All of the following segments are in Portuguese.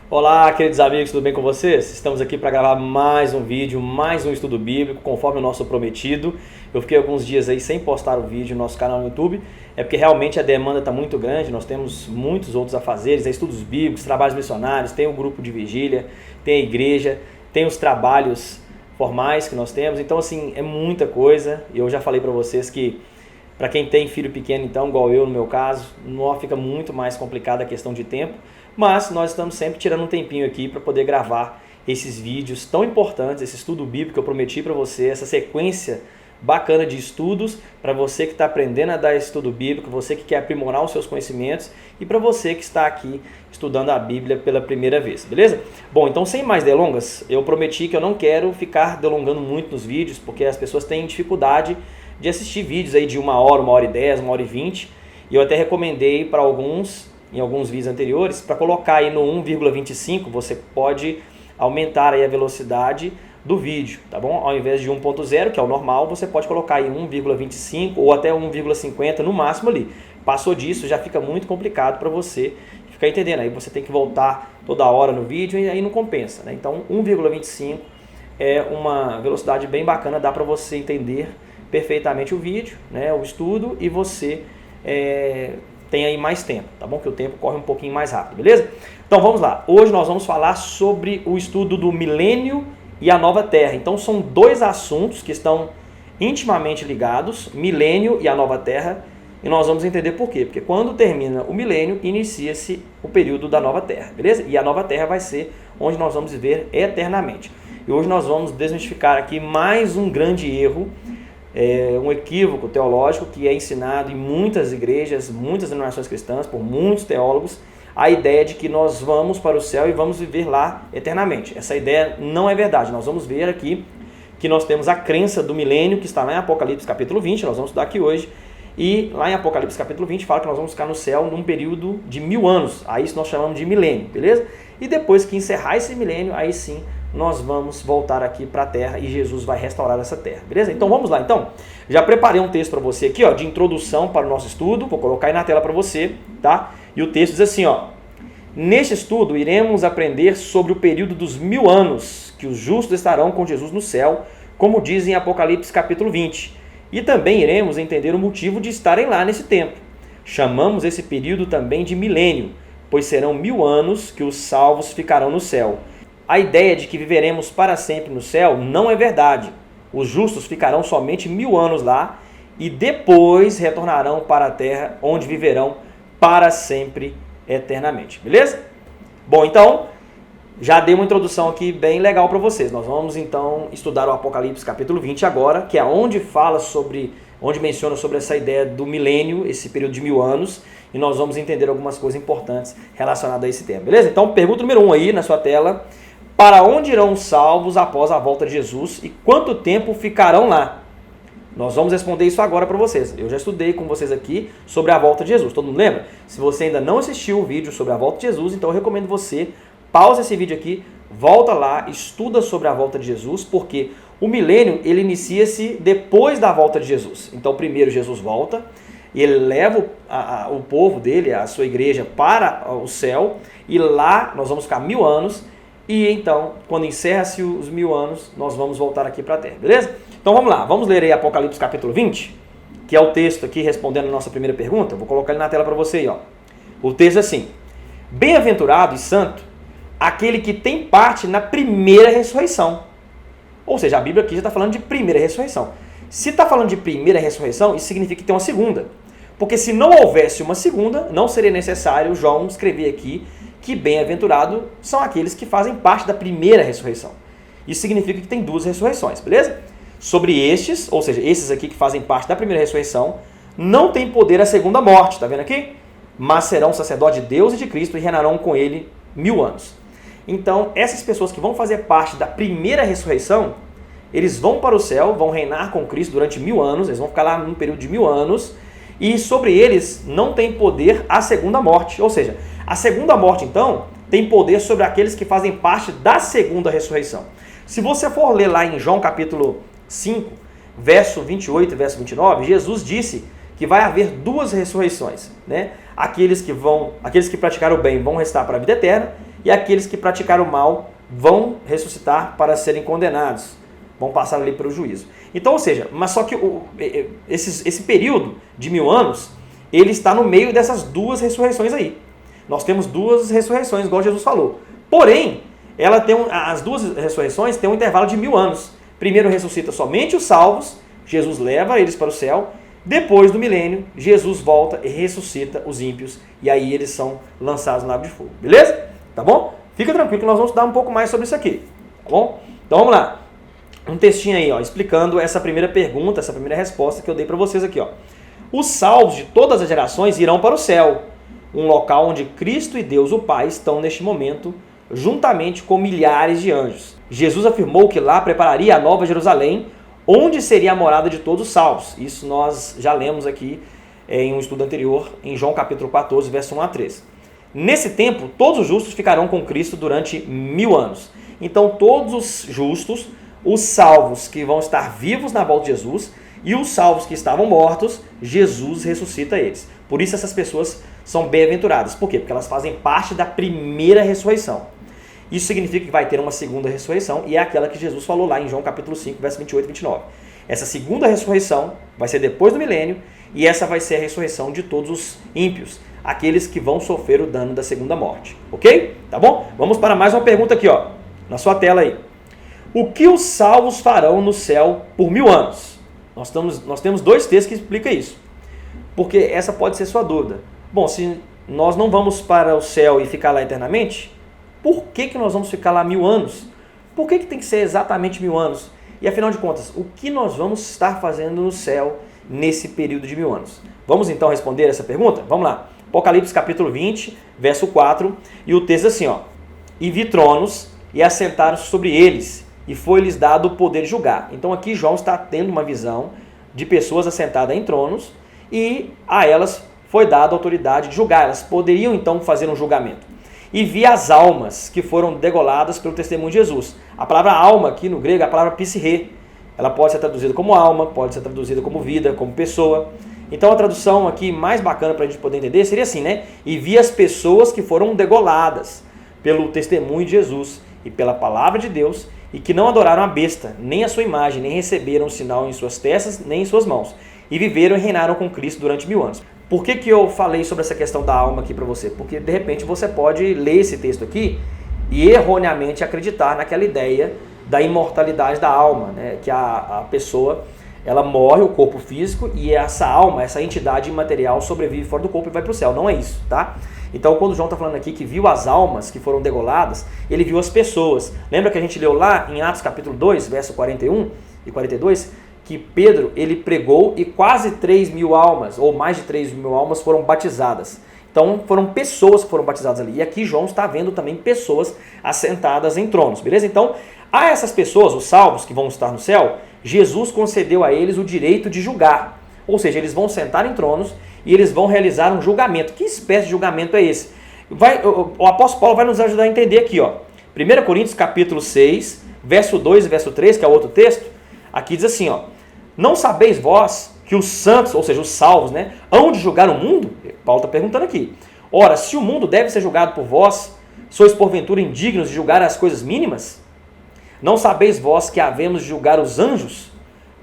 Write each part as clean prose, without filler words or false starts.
Olá, queridos amigos, tudo bem com vocês? Estamos aqui para gravar mais um vídeo, mais um estudo bíblico, conforme o nosso prometido. Eu fiquei alguns dias aí sem postar o vídeo no nosso canal no YouTube, é porque realmente a demanda está muito grande, nós temos muitos outros afazeres, estudos bíblicos, trabalhos missionários, tem o grupo de vigília, tem a igreja, tem os trabalhos formais que nós temos, então assim, é muita coisa. E eu já falei para vocês que para quem tem filho pequeno, então, igual eu no meu caso, não fica muito mais complicada a questão de tempo, mas nós estamos sempre tirando um tempinho aqui para poder gravar esses vídeos tão importantes, esse estudo bíblico que eu prometi para você, essa sequência bacana de estudos para você que está aprendendo a dar estudo bíblico, você que quer aprimorar os seus conhecimentos e para você que está aqui estudando a Bíblia pela primeira vez, beleza? Bom, então sem mais delongas, eu prometi que eu não quero ficar delongando muito nos vídeos, porque as pessoas têm dificuldade de assistir vídeos aí de 1 hora, 1h10, 1h20, e eu até recomendei para alguns, em alguns vídeos anteriores, para colocar aí no 1,25, você pode aumentar aí a velocidade do vídeo, tá bom? Ao invés de 1.0, que é o normal, você pode colocar aí 1,25 ou até 1,50 no máximo ali. Passou disso, já fica muito complicado para você ficar entendendo, aí você tem que voltar toda hora no vídeo e aí não compensa, né? Então 1,25 é uma velocidade bem bacana, dá para você entender perfeitamente o vídeo, né, o estudo, e você tem aí mais tempo, tá bom? Que o tempo corre um pouquinho mais rápido, beleza? Então vamos lá, hoje nós vamos falar sobre o estudo do milênio e a nova terra. Então são dois assuntos que estão intimamente ligados, milênio e a nova terra, e nós vamos entender por quê. Porque quando termina o milênio, inicia-se o período da nova terra, beleza? E a nova terra vai ser onde nós vamos viver eternamente. E hoje nós vamos desmistificar aqui mais um grande erro, um equívoco teológico que é ensinado em muitas igrejas, muitas denominações cristãs, por muitos teólogos, a ideia de que nós vamos para o céu e vamos viver lá eternamente. Essa ideia não é verdade. Nós vamos ver aqui que nós temos a crença do milênio, que está lá em Apocalipse capítulo 20, nós vamos estudar aqui hoje, e lá em Apocalipse capítulo 20 fala que nós vamos ficar no céu num período de 1000 anos, aí isso nós chamamos de milênio, beleza? E depois que encerrar esse milênio, aí sim nós vamos voltar aqui para a terra e Jesus vai restaurar essa terra, beleza? Então vamos lá, então. Já preparei um texto para você aqui, ó, de introdução para o nosso estudo, vou colocar aí na tela para você, tá? E o texto diz assim, ó: neste estudo iremos aprender sobre o período dos 1000 anos que os justos estarão com Jesus no céu, como diz em Apocalipse capítulo 20. E também iremos entender o motivo de estarem lá nesse tempo. Chamamos esse período também de milênio, pois serão 1000 anos que os salvos ficarão no céu. A ideia de que viveremos para sempre no céu não é verdade. Os justos ficarão somente 1000 anos lá e depois retornarão para a terra, onde viverão para sempre, eternamente. Beleza? Bom, então, já dei uma introdução aqui bem legal para vocês. Nós vamos então estudar o Apocalipse capítulo 20 agora, que é onde fala sobre, onde menciona sobre essa ideia do milênio, esse período de 1000 anos, e nós vamos entender algumas coisas importantes relacionadas a esse tema. Beleza? Então, pergunta número 1 aí na sua tela: para onde irão os salvos após a volta de Jesus e quanto tempo ficarão lá? Nós vamos responder isso agora para vocês. Eu já estudei com vocês aqui sobre a volta de Jesus. Todo mundo lembra? Se você ainda não assistiu o vídeo sobre a volta de Jesus, então eu recomendo você, pausa esse vídeo aqui, volta lá, estuda sobre a volta de Jesus, porque o milênio ele inicia-se depois da volta de Jesus. Então primeiro Jesus volta, e ele leva o povo dele, a sua igreja, para o céu, e lá nós vamos ficar 1000 anos, e então, quando encerra-se os 1000 anos, nós vamos voltar aqui para a terra, beleza? Então vamos lá, vamos ler aí Apocalipse capítulo 20, que é o texto aqui respondendo a nossa primeira pergunta. Vou colocar ele na tela para você aí, ó. O texto é assim: bem-aventurado e santo aquele que tem parte na primeira ressurreição. Ou seja, a Bíblia aqui já está falando de primeira ressurreição. Se está falando de primeira ressurreição, isso significa que tem uma segunda. Porque se não houvesse uma segunda, não seria necessário João escrever aqui que bem-aventurado são aqueles que fazem parte da primeira ressurreição. Isso significa que tem duas ressurreições, beleza? Sobre estes, ou seja, esses aqui que fazem parte da primeira ressurreição, não tem poder a segunda morte, tá vendo aqui? Mas serão sacerdotes de Deus e de Cristo e reinarão com ele 1000 anos. Então, essas pessoas que vão fazer parte da primeira ressurreição, eles vão para o céu, vão reinar com Cristo durante 1000 anos, eles vão ficar lá num período de 1000 anos, e sobre eles não tem poder a segunda morte. Ou seja, a segunda morte, então, tem poder sobre aqueles que fazem parte da segunda ressurreição. Se você for ler lá em João capítulo 5, verso 28 e verso 29, Jesus disse que vai haver duas ressurreições, né? Aqueles que praticaram o bem vão restar para a vida eterna, e aqueles que praticaram o mal vão ressuscitar para serem condenados, vão passar ali pelo juízo. Então, ou seja, mas só que esse período de 1000 anos, ele está no meio dessas duas ressurreições aí. Nós temos duas ressurreições, igual Jesus falou. Porém, as duas ressurreições têm um intervalo de 1000 anos. Primeiro ressuscita somente os salvos, Jesus leva eles para o céu. Depois do milênio, Jesus volta e ressuscita os ímpios. E aí eles são lançados no lago de fogo. Beleza? Tá bom? Fica tranquilo que nós vamos estudar um pouco mais sobre isso aqui. Tá bom? Então vamos lá. Um textinho aí, ó, explicando essa primeira pergunta, essa primeira resposta que eu dei para vocês aqui, ó. Os salvos de todas as gerações irão para o céu, um local onde Cristo e Deus, o Pai, estão neste momento, juntamente com milhares de anjos. Jesus afirmou que lá prepararia a nova Jerusalém, onde seria a morada de todos os salvos. Isso nós já lemos aqui em um estudo anterior, em João capítulo 14, verso 1 a 3. Nesse tempo, todos os justos ficarão com Cristo durante 1000 anos. Então, todos os justos, os salvos que vão estar vivos na volta de Jesus e os salvos que estavam mortos, Jesus ressuscita eles. Por isso essas pessoas são bem-aventuradas. Por quê? Porque elas fazem parte da primeira ressurreição. Isso significa que vai ter uma segunda ressurreição e é aquela que Jesus falou lá em João capítulo 5, verso 28 e 29. Essa segunda ressurreição vai ser depois do milênio e essa vai ser a ressurreição de todos os ímpios, aqueles que vão sofrer o dano da segunda morte. Ok? Tá bom? Vamos para mais uma pergunta aqui, ó, na sua tela aí. O que os salvos farão no céu por 1000 anos? Nós temos dois textos que explicam isso, porque essa pode ser sua dúvida. Bom, se nós não vamos para o céu e ficar lá eternamente, por que nós vamos ficar lá 1000 anos? Por que tem que ser exatamente 1000 anos? E afinal de contas, o que nós vamos estar fazendo no céu nesse período de 1000 anos? Vamos então responder essa pergunta? Vamos lá. Apocalipse capítulo 20, verso 4, e o texto assim, ó. E vi tronos e assentaram-se sobre eles, e foi-lhes dado o poder de julgar. Então aqui João está tendo uma visão de pessoas assentadas em tronos, e a elas foi dada a autoridade de julgar. Elas poderiam então fazer um julgamento. E vi as almas que foram degoladas pelo testemunho de Jesus. A palavra alma aqui no grego é a palavra psirrê. Ela pode ser traduzida como alma, pode ser traduzida como vida, como pessoa. Então a tradução aqui mais bacana para a gente poder entender seria assim, né? E vi as pessoas que foram degoladas pelo testemunho de Jesus e pela palavra de Deus e que não adoraram a besta, nem a sua imagem, nem receberam o sinal em suas testas, nem em suas mãos. E viveram e reinaram com Cristo durante 1000 anos. Por que eu falei sobre essa questão da alma aqui para você? Porque de repente você pode ler esse texto aqui e erroneamente acreditar naquela ideia da imortalidade da alma, né? Que a pessoa, ela morre, o corpo físico, e essa alma, essa entidade imaterial sobrevive fora do corpo e vai para o céu. Não é isso, tá? Então quando o João está falando aqui que viu as almas que foram degoladas, ele viu as pessoas. Lembra que a gente leu lá em Atos capítulo 2, verso 41 e 42, que Pedro, ele pregou e quase 3.000 almas, ou mais de 3.000 almas foram batizadas. Então foram pessoas que foram batizadas ali. E aqui João está vendo também pessoas assentadas em tronos, beleza? Então, a essas pessoas, os salvos que vão estar no céu, Jesus concedeu a eles o direito de julgar. Ou seja, eles vão sentar em tronos e eles vão realizar um julgamento. Que espécie de julgamento é esse? O apóstolo Paulo vai nos ajudar a entender aqui, ó. 1 Coríntios capítulo 6, verso 2 e verso 3, que é outro texto, aqui diz assim, ó. Não sabeis vós que os santos, ou seja, os salvos, né, hão de julgar o mundo? Paulo está perguntando aqui. Ora, se o mundo deve ser julgado por vós, sois porventura indignos de julgar as coisas mínimas? Não sabeis vós que havemos de julgar os anjos?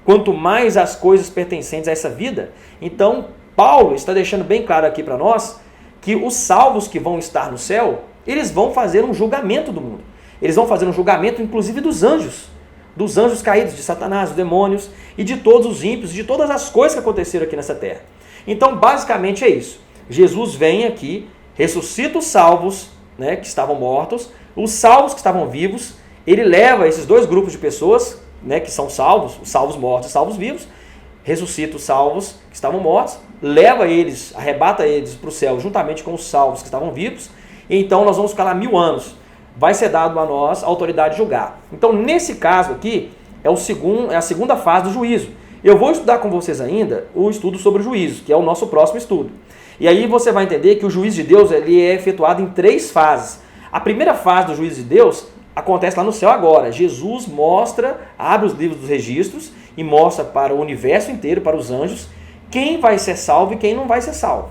Quanto mais as coisas pertencentes a essa vida? Então, Paulo está deixando bem claro aqui para nós que os salvos que vão estar no céu, eles vão fazer um julgamento do mundo. Eles vão fazer um julgamento, inclusive, dos anjos caídos, de Satanás, dos demônios e de todos os ímpios, de todas as coisas que aconteceram aqui nessa terra. Então, basicamente é isso. Jesus vem aqui, ressuscita os salvos, né, que estavam mortos, os salvos que estavam vivos, ele leva esses dois grupos de pessoas, né, que são salvos, os salvos mortos e os salvos vivos, ressuscita os salvos que estavam mortos, leva eles, arrebata eles para o céu juntamente com os salvos que estavam vivos, e então nós vamos ficar lá 1000 anos. Vai ser dado a nós a autoridade de julgar. Então, nesse caso aqui, é a segunda fase do juízo. Eu vou estudar com vocês ainda o estudo sobre o juízo, que é o nosso próximo estudo. E aí você vai entender que o juízo de Deus ele é efetuado em 3 fases. A primeira fase do juízo de Deus acontece lá no céu agora. Jesus abre os livros dos registros e mostra para o universo inteiro, para os anjos, quem vai ser salvo e quem não vai ser salvo.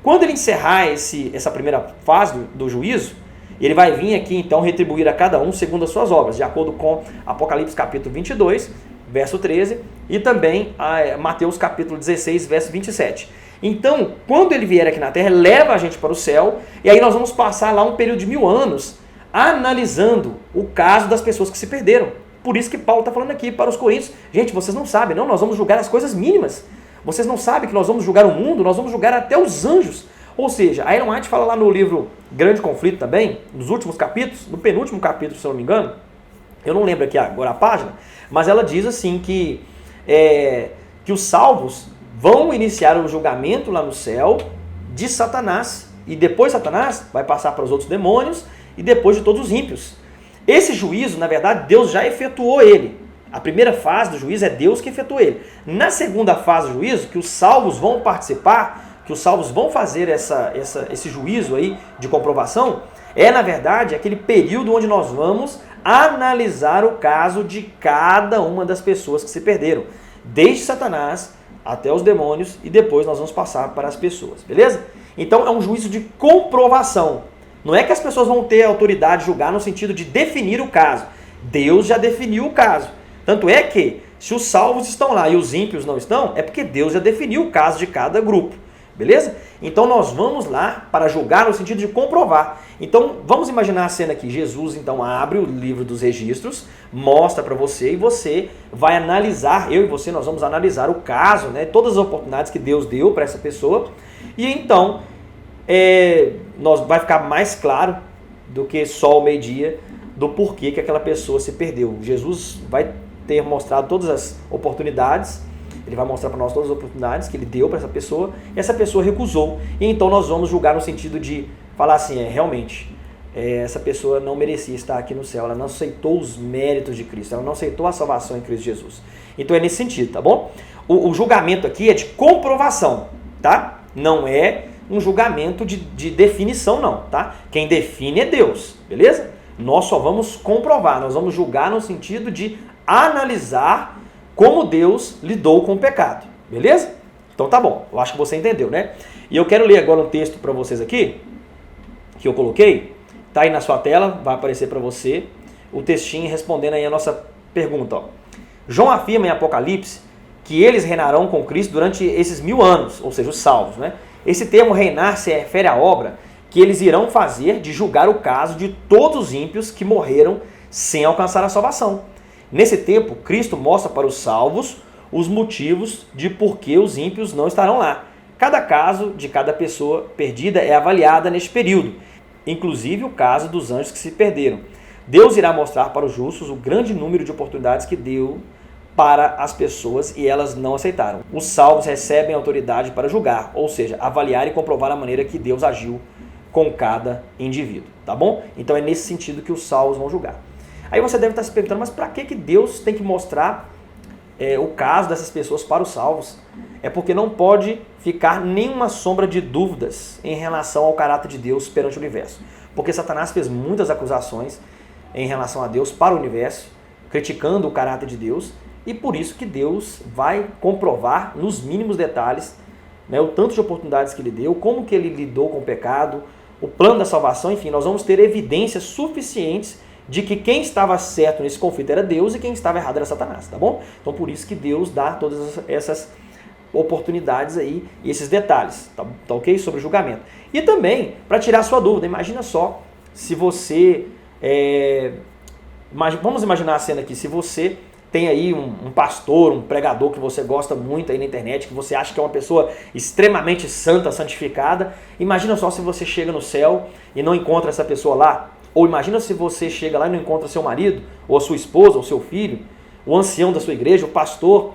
Quando ele encerrar essa primeira fase do juízo, Ele vai vir aqui então retribuir a cada um segundo as suas obras, de acordo com Apocalipse capítulo 22, verso 13, e também Mateus capítulo 16, verso 27. Então, quando ele vier aqui na Terra, leva a gente para o céu, e aí nós vamos passar lá um período de 1000 anos analisando o caso das pessoas que se perderam. Por isso que Paulo está falando aqui para os coríntios, gente, vocês não sabem, não, nós vamos julgar as coisas mínimas. Vocês não sabem que nós vamos julgar o mundo, nós vamos julgar até os anjos. Ou seja, a Ellen White fala lá no livro Grande Conflito também, nos últimos capítulos, no penúltimo capítulo, se eu não me engano, eu não lembro aqui agora a página, mas ela diz assim que os salvos vão iniciar o julgamento lá no céu de Satanás, e depois Satanás vai passar para os outros demônios, e depois de todos os ímpios. Esse juízo, na verdade, Deus já efetuou ele. A primeira fase do juízo é Deus que efetuou ele. Na segunda fase do juízo, que os salvos vão participar, que os salvos vão fazer esse juízo aí de comprovação, na verdade, aquele período onde nós vamos analisar o caso de cada uma das pessoas que se perderam, desde Satanás até os demônios, e depois nós vamos passar para as pessoas, beleza? Então é um juízo de comprovação. Não é que as pessoas vão ter autoridade de julgar no sentido de definir o caso. Deus já definiu o caso. Tanto é que, se os salvos estão lá e os ímpios não estão, é porque Deus já definiu o caso de cada grupo. Beleza? Então nós vamos lá para julgar no sentido de comprovar. Então vamos imaginar a cena aqui. Jesus então abre o livro dos registros, mostra para você, e você vai analisar, eu e você, nós vamos analisar o caso, né, todas as oportunidades que Deus deu para essa pessoa. E então vai ficar mais claro do que só o meio-dia do porquê que aquela pessoa se perdeu. Jesus vai ter mostrado todas as oportunidades, ele vai mostrar para nós todas as oportunidades que ele deu para essa pessoa, e essa pessoa recusou. E então nós vamos julgar no sentido de falar assim, realmente, essa pessoa não merecia estar aqui no céu, ela não aceitou os méritos de Cristo, ela não aceitou a salvação em Cristo Jesus. Então é nesse sentido, tá bom? O julgamento aqui é de comprovação, tá? Não é um julgamento de definição não, tá? Quem define é Deus, beleza? Nós só vamos comprovar, nós vamos julgar no sentido de analisar como Deus lidou com o pecado, beleza? Então tá bom, eu acho que você entendeu, né? E eu quero ler agora um texto para vocês aqui, que eu coloquei, tá aí na sua tela, vai aparecer para você o textinho respondendo aí a nossa pergunta, ó. João afirma em Apocalipse que eles reinarão com Cristo durante esses 1000 anos, ou seja, os salvos, né? Esse termo reinar se refere à obra que eles irão fazer de julgar o caso de todos os ímpios que morreram sem alcançar a salvação. Nesse tempo, Cristo mostra para os salvos os motivos de por que os ímpios não estarão lá. Cada caso de cada pessoa perdida é avaliada neste período, inclusive o caso dos anjos que se perderam. Deus irá mostrar para os justos o grande número de oportunidades que deu para as pessoas e elas não aceitaram. Os salvos recebem autoridade para julgar, ou seja, avaliar e comprovar a maneira que Deus agiu com cada indivíduo, tá bom? Então é nesse sentido que os salvos vão julgar. Aí você deve estar se perguntando, mas para que Deus tem que mostrar o caso dessas pessoas para os salvos? É porque não pode ficar nenhuma sombra de dúvidas em relação ao caráter de Deus perante o universo. Porque Satanás fez muitas acusações em relação a Deus para o universo, criticando o caráter de Deus, e por isso que Deus vai comprovar nos mínimos detalhes, né, o tanto de oportunidades que ele deu, como que ele lidou com o pecado, o plano da salvação, enfim, nós vamos ter evidências suficientes de que quem estava certo nesse conflito era Deus e quem estava errado era Satanás, tá bom? Então por isso que Deus dá todas essas oportunidades aí, esses detalhes, tá ok? Sobre o julgamento. E também, para tirar a sua dúvida, imagina só, se você, vamos imaginar a cena aqui, se você tem aí um pastor, um pregador que você gosta muito aí na internet, que você acha que é uma pessoa extremamente santa, santificada, imagina só se você chega no céu e não encontra essa pessoa lá. Ou imagina se você chega lá e não encontra seu marido, ou a sua esposa, ou seu filho, o ancião da sua igreja, o pastor,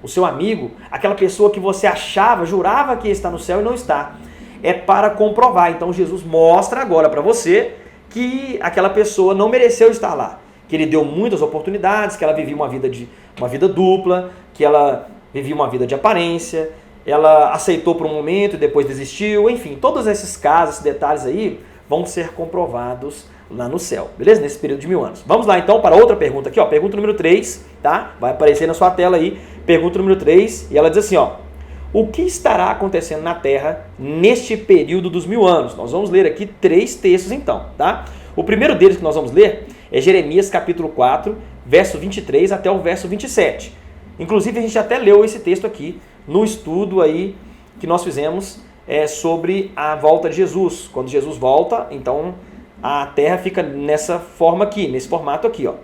o seu amigo, aquela pessoa que você achava, jurava que está no céu e não está. É para comprovar. Então Jesus mostra agora para você que aquela pessoa não mereceu estar lá. Que ele deu muitas oportunidades, que ela vivia uma vida dupla, que ela vivia uma vida de aparência, ela aceitou por um momento e depois desistiu, enfim, todos esses casos, esses detalhes aí vão ser comprovados lá no céu, beleza? Nesse período de 1000 anos. Vamos lá então para outra pergunta aqui, ó, pergunta número 3, tá? Vai aparecer na sua tela aí, pergunta número 3, e ela diz assim, ó: o que estará acontecendo na Terra neste período dos 1000 anos? Nós vamos ler aqui 3 textos então, tá? O primeiro deles que nós vamos ler é Jeremias capítulo 4, verso 23 até o verso 27. Inclusive a gente até leu esse texto aqui no estudo aí que nós fizemos sobre a volta de Jesus. Quando Jesus volta, então a terra fica nessa forma aqui, nesse formato aqui, ó.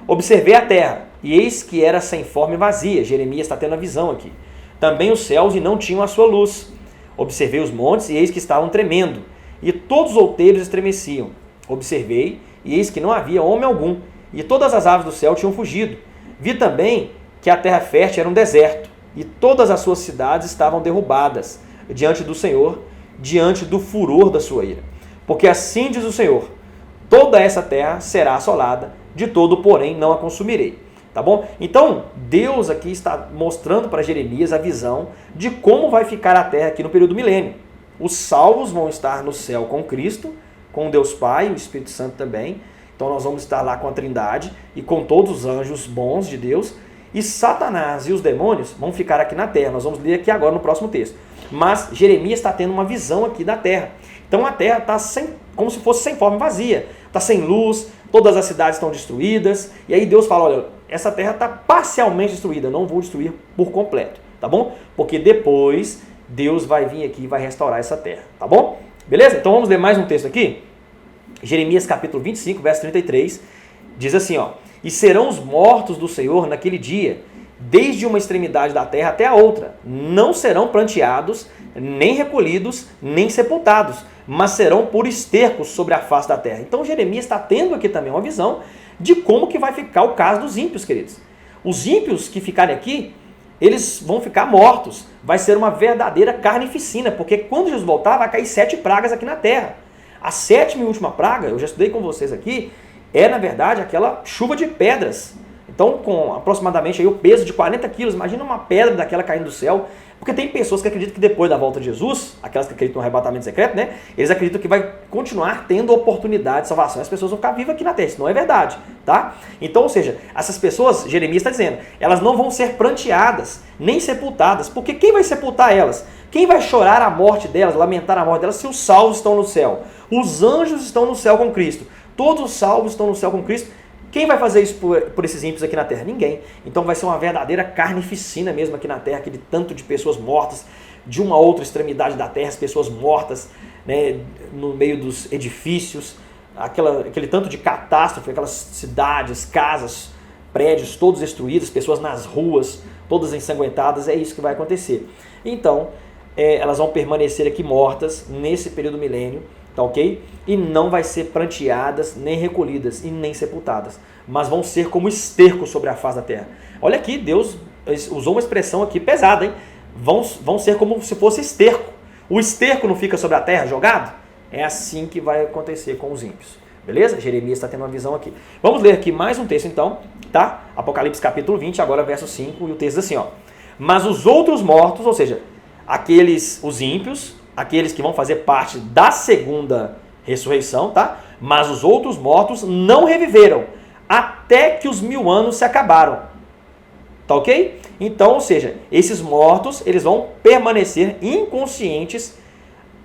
Observei a terra, e eis que era sem forma e vazia. Jeremias está tendo a visão aqui. Também os céus, e não tinham a sua luz. Observei os montes, e eis que estavam tremendo, e todos os outeiros estremeciam. Observei, e eis que não havia homem algum, e todas as aves do céu tinham fugido. Vi também que a terra fértil era um deserto, e todas as suas cidades estavam derrubadas diante do Senhor, diante do furor da sua ira. Porque assim diz o Senhor, toda essa terra será assolada, de todo, porém, não a consumirei. Tá bom? Então, Deus aqui está mostrando para Jeremias a visão de como vai ficar a terra aqui no período do milênio. Os salvos vão estar no céu com Cristo, com Deus Pai, o Espírito Santo também. Então nós vamos estar lá com a Trindade e com todos os anjos bons de Deus. E Satanás e os demônios vão ficar aqui na terra. Nós vamos ler aqui agora no próximo texto. Mas Jeremias está tendo uma visão aqui da terra. Então a terra está como se fosse sem forma, vazia. Está sem luz, todas as cidades estão destruídas. E aí Deus fala, olha, essa terra está parcialmente destruída, não vou destruir por completo, tá bom? Porque depois Deus vai vir aqui e vai restaurar essa terra, tá bom? Beleza? Então vamos ler mais um texto aqui. Jeremias capítulo 25, verso 33, diz assim, ó. E serão os mortos do Senhor naquele dia, desde uma extremidade da terra até a outra. Não serão planteados, nem recolhidos, nem sepultados, mas serão por estercos sobre a face da terra. Então Jeremias está tendo aqui também uma visão de como que vai ficar o caso dos ímpios, queridos. Os ímpios que ficarem aqui, eles vão ficar mortos. Vai ser uma verdadeira carnificina, porque quando Jesus voltar, vai cair 7 pragas aqui na terra. A 7ª e última praga, eu já estudei com vocês aqui, é na verdade aquela chuva de pedras. Então, com aproximadamente aí o peso de 40 quilos, imagina uma pedra daquela caindo do céu. Porque tem pessoas que acreditam que depois da volta de Jesus, aquelas que acreditam no arrebatamento secreto, né? Eles acreditam que vai continuar tendo oportunidade de salvação. As pessoas vão ficar vivas aqui na terra. Isso não é verdade, tá? Então, ou seja, essas pessoas, Jeremias está dizendo, elas não vão ser pranteadas, nem sepultadas. Porque quem vai sepultar elas? Quem vai chorar a morte delas, lamentar a morte delas, se os salvos estão no céu? Os anjos estão no céu com Cristo. Todos os salvos estão no céu com Cristo. Quem vai fazer isso por esses ímpios aqui na terra? Ninguém. Então vai ser uma verdadeira carnificina mesmo aqui na terra, aquele tanto de pessoas mortas, de uma outra extremidade da terra, as pessoas mortas, né, no meio dos edifícios, aquele tanto de catástrofe, aquelas cidades, casas, prédios todos destruídos, pessoas nas ruas, todas ensanguentadas, é isso que vai acontecer. Então, elas vão permanecer aqui mortas nesse período milênio, tá ok? E não vai ser pranteadas, nem recolhidas e nem sepultadas, mas vão ser como esterco sobre a face da terra. Olha aqui, Deus usou uma expressão aqui pesada, hein? Vão ser como se fosse esterco. O esterco não fica sobre a terra jogado? É assim que vai acontecer com os ímpios. Beleza? Jeremias está tendo uma visão aqui. Vamos ler aqui mais um texto então, tá? Apocalipse capítulo 20, agora verso 5, e o texto diz assim, ó. Mas os outros mortos, ou seja, os ímpios, aqueles que vão fazer parte da segunda ressurreição, tá? Mas os outros mortos não reviveram, até que os 1000 anos se acabaram. Tá ok? Então, ou seja, esses mortos, eles vão permanecer inconscientes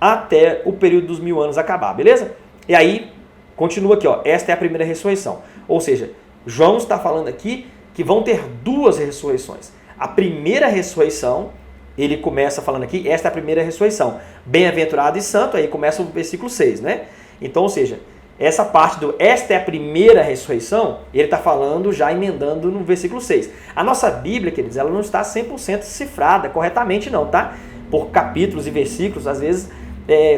até o período dos 1000 anos acabar, beleza? E aí, continua aqui, ó. Esta é a primeira ressurreição. Ou seja, João está falando aqui que vão ter 2 ressurreições. A primeira ressurreição, ele começa falando aqui, esta é a primeira ressurreição. Bem-aventurado e santo, aí começa o versículo 6, né? Então, ou seja, essa parte do esta é a primeira ressurreição, ele está falando, já emendando no versículo 6. A nossa Bíblia, queridos, ela não está 100% cifrada corretamente não, tá? Por capítulos e versículos, às vezes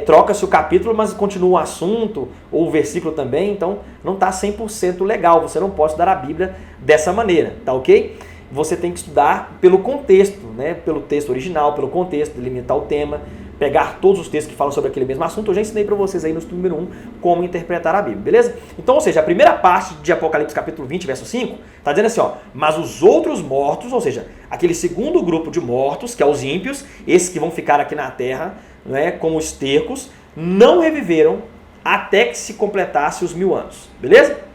troca-se o capítulo, mas continua o assunto, ou o versículo também, então não está 100% legal, você não pode estudar a Bíblia dessa maneira, tá ok? Você tem que estudar pelo contexto, né? Pelo texto original, pelo contexto, delimitar o tema, pegar todos os textos que falam sobre aquele mesmo assunto. Eu já ensinei para vocês aí no estudo número 1 como interpretar a Bíblia, beleza? Então, ou seja, a primeira parte de Apocalipse capítulo 20, verso 5, está dizendo assim, ó, mas os outros mortos, ou seja, aquele segundo grupo de mortos, que é os ímpios, esses que vão ficar aqui na terra, né, como estercos, não reviveram até que se completasse os 1000 anos, beleza?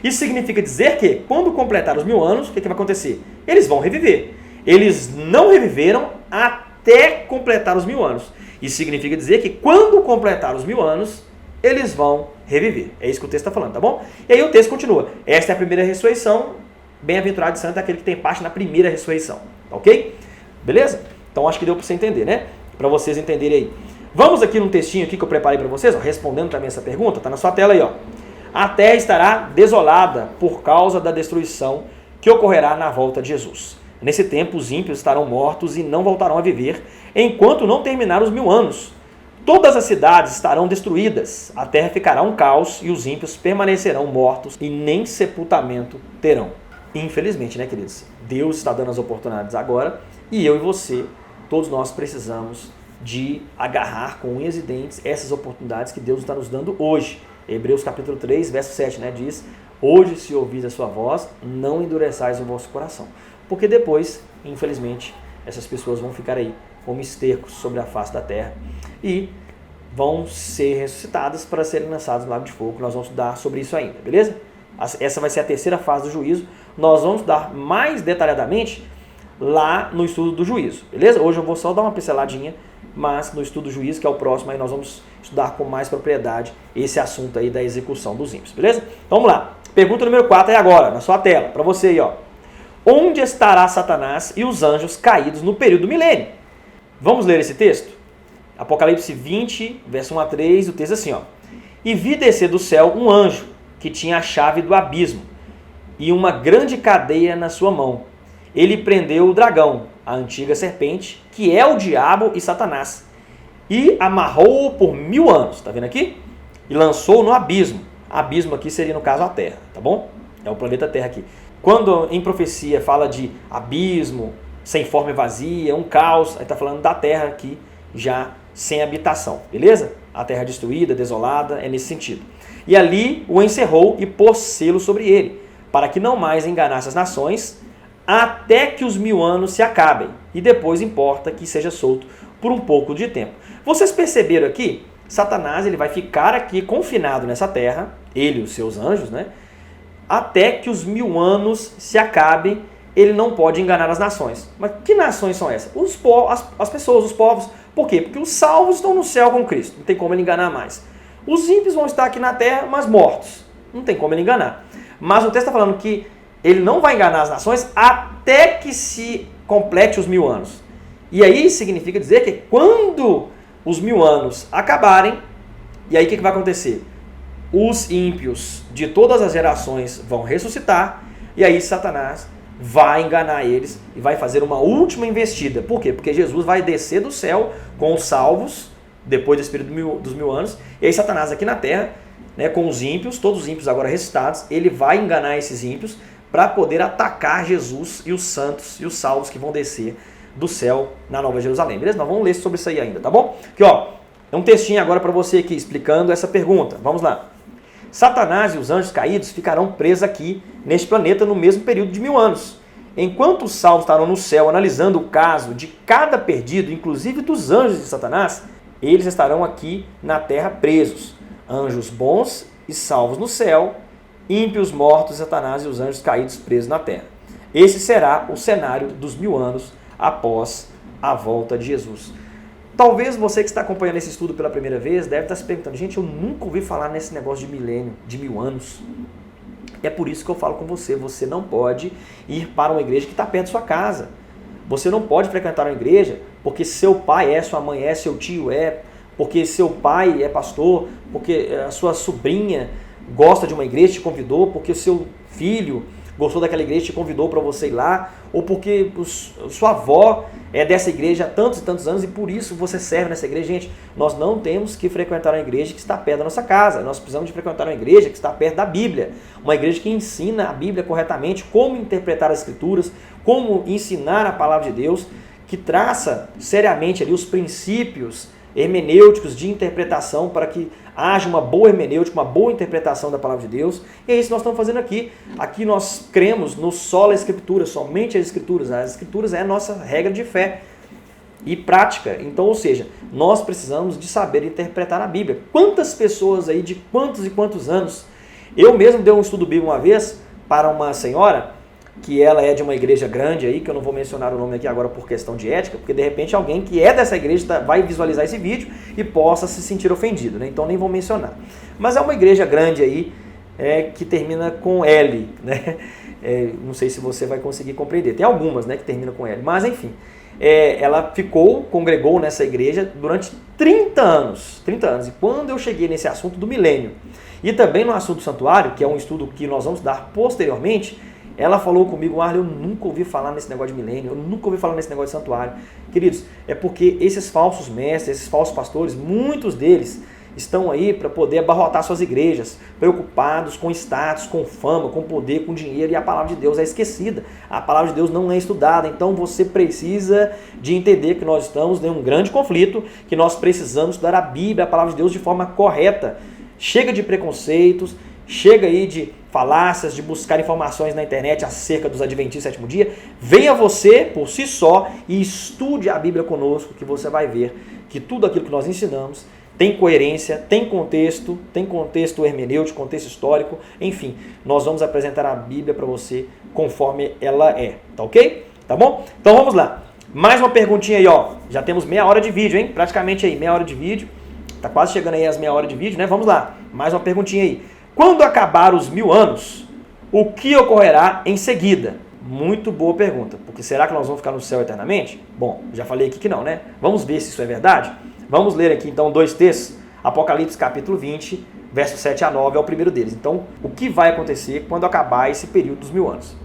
Isso significa dizer que, quando completar os 1000 anos, o que vai acontecer? Eles vão reviver. Eles não reviveram até completar os 1000 anos. Isso significa dizer que, quando completar os 1000 anos, eles vão reviver. É isso que o texto está falando, tá bom? E aí o texto continua. Esta é a primeira ressurreição, bem-aventurado e santo é aquele que tem parte na primeira ressurreição. Tá ok? Beleza? Então acho que deu para você entender, né? Para vocês entenderem aí. Vamos aqui num textinho aqui que eu preparei para vocês, ó, respondendo também essa pergunta, tá na sua tela aí, ó. A terra estará desolada por causa da destruição que ocorrerá na volta de Jesus. Nesse tempo, os ímpios estarão mortos e não voltarão a viver, enquanto não terminar os 1000 anos. Todas as cidades estarão destruídas, a terra ficará um caos e os ímpios permanecerão mortos e nem sepultamento terão. Infelizmente, né, queridos? Deus está dando as oportunidades agora e eu e você, todos nós precisamos de agarrar com unhas e dentes essas oportunidades que Deus está nos dando hoje. Hebreus capítulo 3, verso 7, né, diz: hoje, se ouvis a sua voz, não endureçais o vosso coração. Porque depois, infelizmente, essas pessoas vão ficar aí como estercos sobre a face da terra e vão ser ressuscitadas para serem lançadas no lago de fogo. Nós vamos estudar sobre isso ainda, beleza? Essa vai ser a terceira fase do juízo. Nós vamos estudar mais detalhadamente lá no estudo do juízo, beleza? Hoje eu vou só dar uma pinceladinha, mas no estudo do juízo, que é o próximo, aí nós vamos estudar com mais propriedade esse assunto aí da execução dos ímpios, beleza? Então vamos lá. Pergunta número 4 é agora, na sua tela, para você aí, ó. Onde estará Satanás e os anjos caídos no período do milênio? Vamos ler esse texto? Apocalipse 20, verso 1 a 3, o texto é assim, ó. E vi descer do céu um anjo que tinha a chave do abismo e uma grande cadeia na sua mão. Ele prendeu o dragão, a antiga serpente, que é o diabo e Satanás, e amarrou-o por 1000 anos, tá vendo aqui? E lançou-o no abismo. Abismo aqui seria, no caso, a Terra, tá bom? É o planeta Terra aqui. Quando em profecia fala de abismo, sem forma e vazia, um caos, aí está falando da terra aqui já sem habitação, beleza? A terra destruída, desolada, é nesse sentido. E ali o encerrou e pôs selo sobre ele, para que não mais enganasse as nações, até que os 1000 anos se acabem, e depois importa que seja solto por um pouco de tempo. Vocês perceberam aqui? Satanás ele vai ficar aqui confinado nessa terra, ele e os seus anjos, né? Até que os 1000 anos se acabem, ele não pode enganar as nações. Mas que nações são essas? As pessoas, os povos. Por quê? Porque os salvos estão no céu com Cristo. Não tem como ele enganar mais. Os ímpios vão estar aqui na terra, mas mortos. Não tem como ele enganar. Mas o texto está falando que ele não vai enganar as nações até que se complete os 1000 anos. E aí significa dizer que quando os 1000 anos acabarem, e aí o que vai acontecer? Os ímpios de todas as gerações vão ressuscitar, e aí Satanás vai enganar eles e vai fazer uma última investida. Por quê? Porque Jesus vai descer do céu com os salvos, depois desse período dos 1000 anos, e aí Satanás aqui na terra, né, com os ímpios, todos os ímpios agora ressuscitados, ele vai enganar esses ímpios para poder atacar Jesus e os santos e os salvos que vão descer do céu na Nova Jerusalém. Beleza? Nós vamos ler sobre isso aí ainda, tá bom? Aqui, ó, é um textinho agora para você aqui, explicando essa pergunta. Vamos lá. Satanás e os anjos caídos ficarão presos aqui, neste planeta, no mesmo período de 1000 anos. Enquanto os salvos estarão no céu analisando o caso de cada perdido, inclusive dos anjos de Satanás, eles estarão aqui na terra presos. Anjos bons e salvos no céu, ímpios mortos, Satanás e os anjos caídos presos na terra. Esse será o cenário dos 1000 anos após a volta de Jesus. Talvez você que está acompanhando esse estudo pela primeira vez deve estar se perguntando: gente, eu nunca ouvi falar nesse negócio de milênio, de 1000 anos. É por isso que eu falo com você, você não pode ir para uma igreja que está perto da sua casa. Você não pode frequentar uma igreja porque seu pai é, sua mãe é, seu tio é, porque seu pai é pastor, porque a sua sobrinha gosta de uma igreja e te convidou, porque o seu filho gostou daquela igreja e te convidou para você ir lá, ou porque sua avó é dessa igreja há tantos e tantos anos e por isso você serve nessa igreja. Gente, nós não temos que frequentar uma igreja que está perto da nossa casa, nós precisamos de frequentar uma igreja que está perto da Bíblia, uma igreja que ensina a Bíblia corretamente, como interpretar as Escrituras, como ensinar a Palavra de Deus, que traça seriamente ali os princípios hermenêuticos de interpretação para que haja uma boa hermenêutica, uma boa interpretação da Palavra de Deus. E é isso que nós estamos fazendo aqui. Aqui nós cremos no sola Escritura, somente as Escrituras. As Escrituras é a nossa regra de fé e prática. Então, ou seja, nós precisamos de saber interpretar a Bíblia. Quantas pessoas aí de quantos e quantos anos? Eu mesmo dei um estudo bíblico uma vez para uma senhora que ela é de uma igreja grande aí, que eu não vou mencionar o nome aqui agora por questão de ética, porque de repente alguém que é dessa igreja vai visualizar esse vídeo e possa se sentir ofendido, né? Então nem vou mencionar. Mas é uma igreja grande aí, que termina com L, né? Não sei se você vai conseguir compreender. Tem algumas, né, que terminam com L, mas enfim. Ela congregou nessa igreja durante 30 anos. 30 anos. E quando eu cheguei nesse assunto do milênio, e também no assunto do santuário, que é um estudo que nós vamos dar posteriormente, ela falou comigo: Arlen, eu nunca ouvi falar nesse negócio de milênio, eu nunca ouvi falar nesse negócio de santuário. Queridos, é porque esses falsos mestres, esses falsos pastores, muitos deles estão aí para poder abarrotar suas igrejas, preocupados com status, com fama, com poder, com dinheiro, e a palavra de Deus é esquecida. A palavra de Deus não é estudada. Então você precisa de entender que nós estamos em um grande conflito, que nós precisamos estudar a Bíblia, a palavra de Deus, de forma correta. Chega de preconceitos, chega aí de falácias, de buscar informações na internet acerca dos Adventistas do Sétimo Dia. Venha você, por si só, e estude a Bíblia conosco, que você vai ver que tudo aquilo que nós ensinamos tem coerência, tem contexto hermenêutico, contexto histórico, enfim, nós vamos apresentar a Bíblia para você conforme ela é, tá ok? Tá bom? Então vamos lá. Mais uma perguntinha aí, ó. Já temos meia hora de vídeo, hein? Praticamente aí, meia hora de vídeo. Tá quase chegando aí as meia hora de vídeo, né? Vamos lá. Mais uma perguntinha aí. Quando acabar os 1000 anos, o que ocorrerá em seguida? Muito boa pergunta, porque será que nós vamos ficar no céu eternamente? Bom, já falei aqui que não, né? Vamos ver se isso é verdade? Vamos ler aqui então 2 textos. Apocalipse capítulo 20, versos 7 a 9 é o primeiro deles. Então, o que vai acontecer quando acabar esse período dos 1000 anos?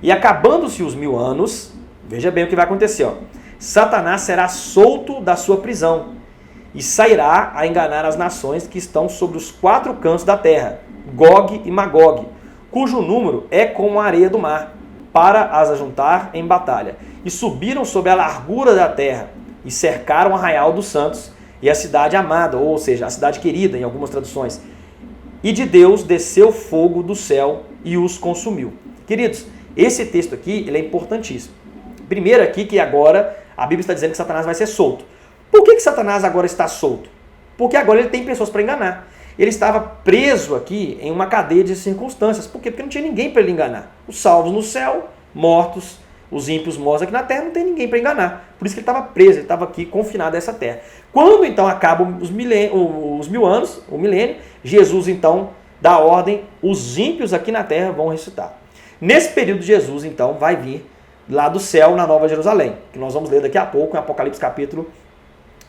E acabando-se os 1000 anos, veja bem o que vai acontecer, ó. Satanás será solto da sua prisão e sairá a enganar as nações que estão sobre os 4 cantos da terra, Gog e Magog, cujo número é como a areia do mar, para as ajuntar em batalha. E subiram sobre a largura da terra, e cercaram o arraial dos santos e a cidade amada, ou seja, a cidade querida, em algumas traduções. E de Deus desceu fogo do céu e os consumiu. Queridos, esse texto aqui ele é importantíssimo. Primeiro aqui que agora a Bíblia está dizendo que Satanás vai ser solto. Por que Satanás agora está solto? Porque agora ele tem pessoas para enganar. Ele estava preso aqui em uma cadeia de circunstâncias. Por quê? Porque não tinha ninguém para ele enganar. Os salvos no céu, mortos, os ímpios mortos aqui na terra, não tem ninguém para enganar. Por isso que ele estava preso, ele estava aqui confinado a essa terra. Quando então acabam os 1000 anos, o milênio, Jesus então dá ordem, os ímpios aqui na terra vão ressuscitar. Nesse período Jesus então vai vir lá do céu na Nova Jerusalém, que nós vamos ler daqui a pouco em Apocalipse capítulo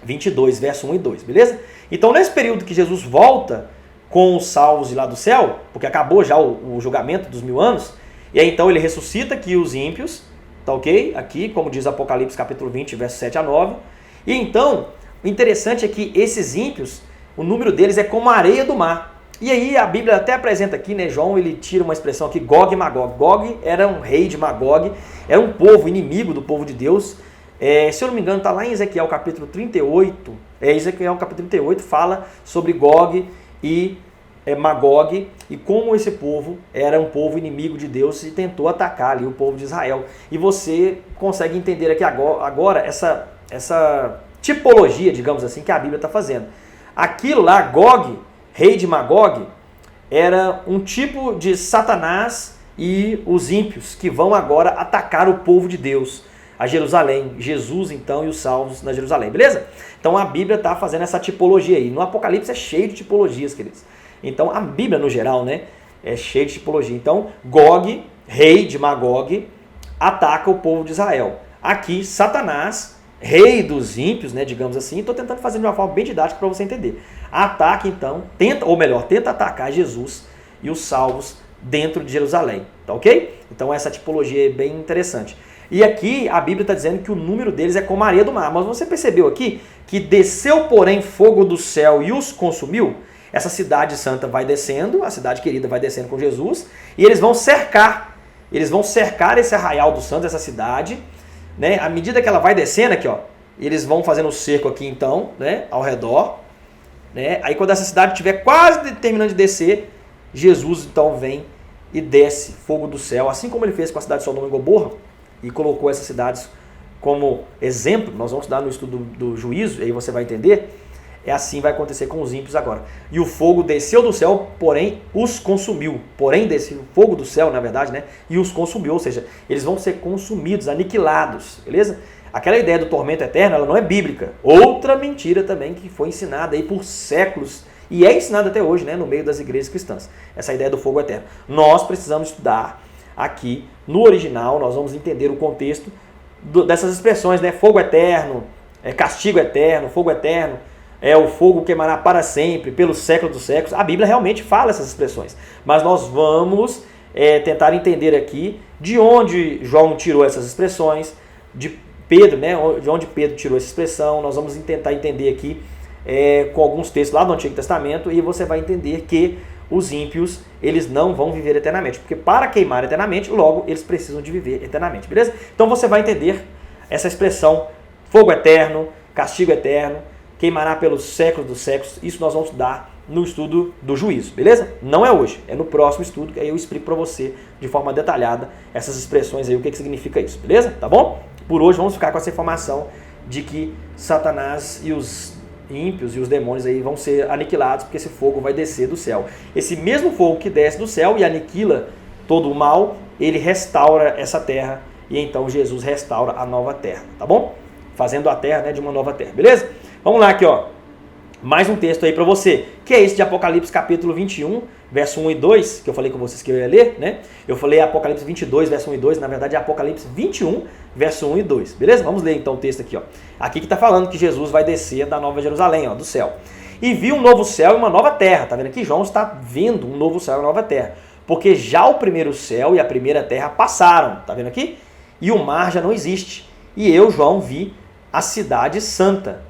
22, verso 1 e 2, beleza? Então nesse período que Jesus volta com os salvos de lá do céu, porque acabou já o julgamento dos 1000 anos, e aí então ele ressuscita aqui os ímpios, tá ok? Aqui, como diz Apocalipse capítulo 20, verso 7 a 9. E então, o interessante é que esses ímpios, o número deles é como a areia do mar. E aí a Bíblia até apresenta aqui, né, João, ele tira uma expressão aqui, Gog e Magog. Gog era um rei de Magog, era um povo inimigo do povo de Deus. Se eu não me engano, está lá em Ezequiel capítulo 38. Ezequiel capítulo 38 fala sobre Gog e Magog e como esse povo era um povo inimigo de Deus e tentou atacar ali o povo de Israel. E você consegue entender aqui agora essa tipologia, digamos assim, que a Bíblia está fazendo. Aquilo lá, Gog, rei de Magog, era um tipo de Satanás e os ímpios que vão agora atacar o povo de Deus, a Jerusalém. Jesus, então, e os salvos na Jerusalém, beleza? Então a Bíblia está fazendo essa tipologia aí. No Apocalipse é cheio de tipologias, queridos. Então a Bíblia, no geral, né, é cheia de tipologia. Então, Gog, rei de Magog, ataca o povo de Israel. Aqui, Satanás, rei dos ímpios, né, digamos assim, estou tentando fazer de uma forma bem didática para você entender. Ataca, então, tenta atacar Jesus e os salvos dentro de Jerusalém, tá ok? Então essa tipologia é bem interessante. E aqui a Bíblia está dizendo que o número deles é como a areia do mar. Mas você percebeu aqui que desceu, porém, fogo do céu e os consumiu? Essa cidade santa vai descendo, a cidade querida vai descendo com Jesus, e eles vão cercar esse arraial dos santos, essa cidade, né? À medida que ela vai descendo aqui, ó, eles vão fazendo o cerco aqui então, né, ao redor, né? Aí quando essa cidade estiver quase terminando de descer, Jesus então vem e desce fogo do céu, assim como ele fez com a cidade de Sodoma e Gomorra, e colocou essas cidades como exemplo. Nós vamos estudar no estudo do juízo, aí você vai entender. É assim vai acontecer com os ímpios agora. E o fogo desceu do céu, porém os consumiu. Porém desceu o fogo do céu, na verdade, né? E os consumiu, ou seja, eles vão ser consumidos, aniquilados, beleza? Aquela ideia do tormento eterno, ela não é bíblica. Outra mentira também que foi ensinada aí por séculos e é ensinada até hoje, né, no meio das igrejas cristãs. Essa ideia do fogo eterno. Nós precisamos estudar aqui no original, nós vamos entender o contexto dessas expressões, né? Fogo eterno, castigo eterno, fogo eterno, o fogo queimará para sempre, pelos séculos dos séculos. A Bíblia realmente fala essas expressões, mas nós vamos tentar entender aqui de onde João tirou essas expressões, de Pedro, né? De onde Pedro tirou essa expressão. Nós vamos tentar entender aqui com alguns textos lá do Antigo Testamento e você vai entender que os ímpios, eles não vão viver eternamente, porque para queimar eternamente, logo eles precisam de viver eternamente, beleza? Então você vai entender essa expressão, fogo eterno, castigo eterno, queimará pelos séculos dos séculos. Isso nós vamos dar no estudo do juízo, beleza? Não é hoje, é no próximo estudo, que aí eu explico para você de forma detalhada essas expressões aí, o que significa isso, beleza? Tá bom? Por hoje vamos ficar com essa informação de que Satanás e os ímpios e os demônios aí vão ser aniquilados, porque esse fogo vai descer do céu. Esse mesmo fogo que desce do céu e aniquila todo o mal, ele restaura essa terra, e então Jesus restaura a nova terra, tá bom? Fazendo a terra, né, de uma nova terra, beleza? Vamos lá aqui, ó. Mais um texto aí para você, que é esse de Apocalipse capítulo 21, verso 1 e 2, que eu falei com vocês que eu ia ler, né? Eu falei Apocalipse 22, verso 1 e 2, na verdade é Apocalipse 21, verso 1 e 2, beleza? Vamos ler então o texto aqui, ó. Aqui que está falando que Jesus vai descer da Nova Jerusalém, ó, do céu. E viu um novo céu e uma nova terra, tá vendo aqui? João está vendo um novo céu e uma nova terra, porque já o primeiro céu e a primeira terra passaram, tá vendo aqui? E o mar já não existe. E eu, João, vi a cidade santa,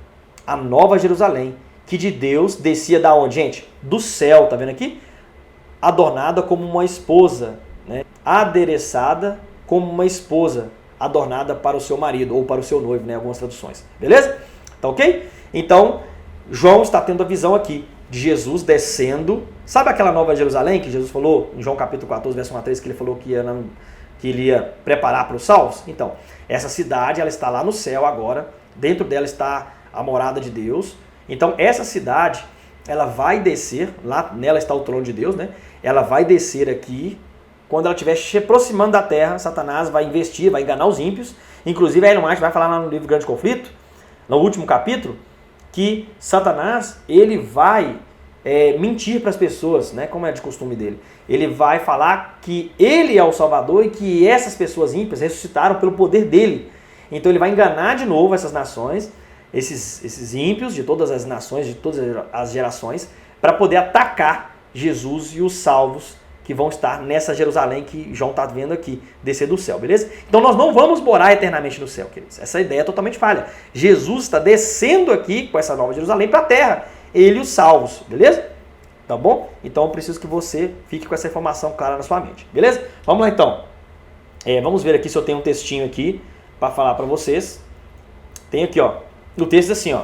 a Nova Jerusalém, que de Deus descia da onde, gente? Do céu, tá vendo aqui? Adornada como uma esposa, né? Adereçada como uma esposa, adornada para o seu marido, ou para o seu noivo, né? Algumas traduções, beleza? Tá ok? Então, João está tendo a visão aqui de Jesus descendo. Sabe aquela Nova Jerusalém que Jesus falou em João capítulo 14, verso 1 a 3, que ele falou que ele ia preparar para os salvos? Então, essa cidade, ela está lá no céu agora, dentro dela está a morada de Deus. Então essa cidade, ela vai descer, lá nela está o trono de Deus, né? Ela vai descer aqui, quando ela estiver se aproximando da terra, Satanás vai investir, vai enganar os ímpios. Inclusive a Ellen White vai falar lá no livro Grande Conflito, no último capítulo, que Satanás, ele vai mentir para as pessoas, né? Como é de costume dele. Ele vai falar que ele é o Salvador e que essas pessoas ímpias ressuscitaram pelo poder dele. Então ele vai enganar de novo essas nações, esses ímpios de todas as nações, de todas as gerações, para poder atacar Jesus e os salvos que vão estar nessa Jerusalém que João está vendo aqui, descer do céu, beleza? Então nós não vamos morar eternamente no céu, queridos. Essa ideia é totalmente falha. Jesus está descendo aqui com essa nova Jerusalém para a terra, ele e os salvos, beleza? Tá bom? Então eu preciso que você fique com essa informação clara na sua mente, beleza? Vamos lá então. Vamos ver aqui se eu tenho um textinho aqui para falar para vocês. Tem aqui, ó. No texto assim, ó.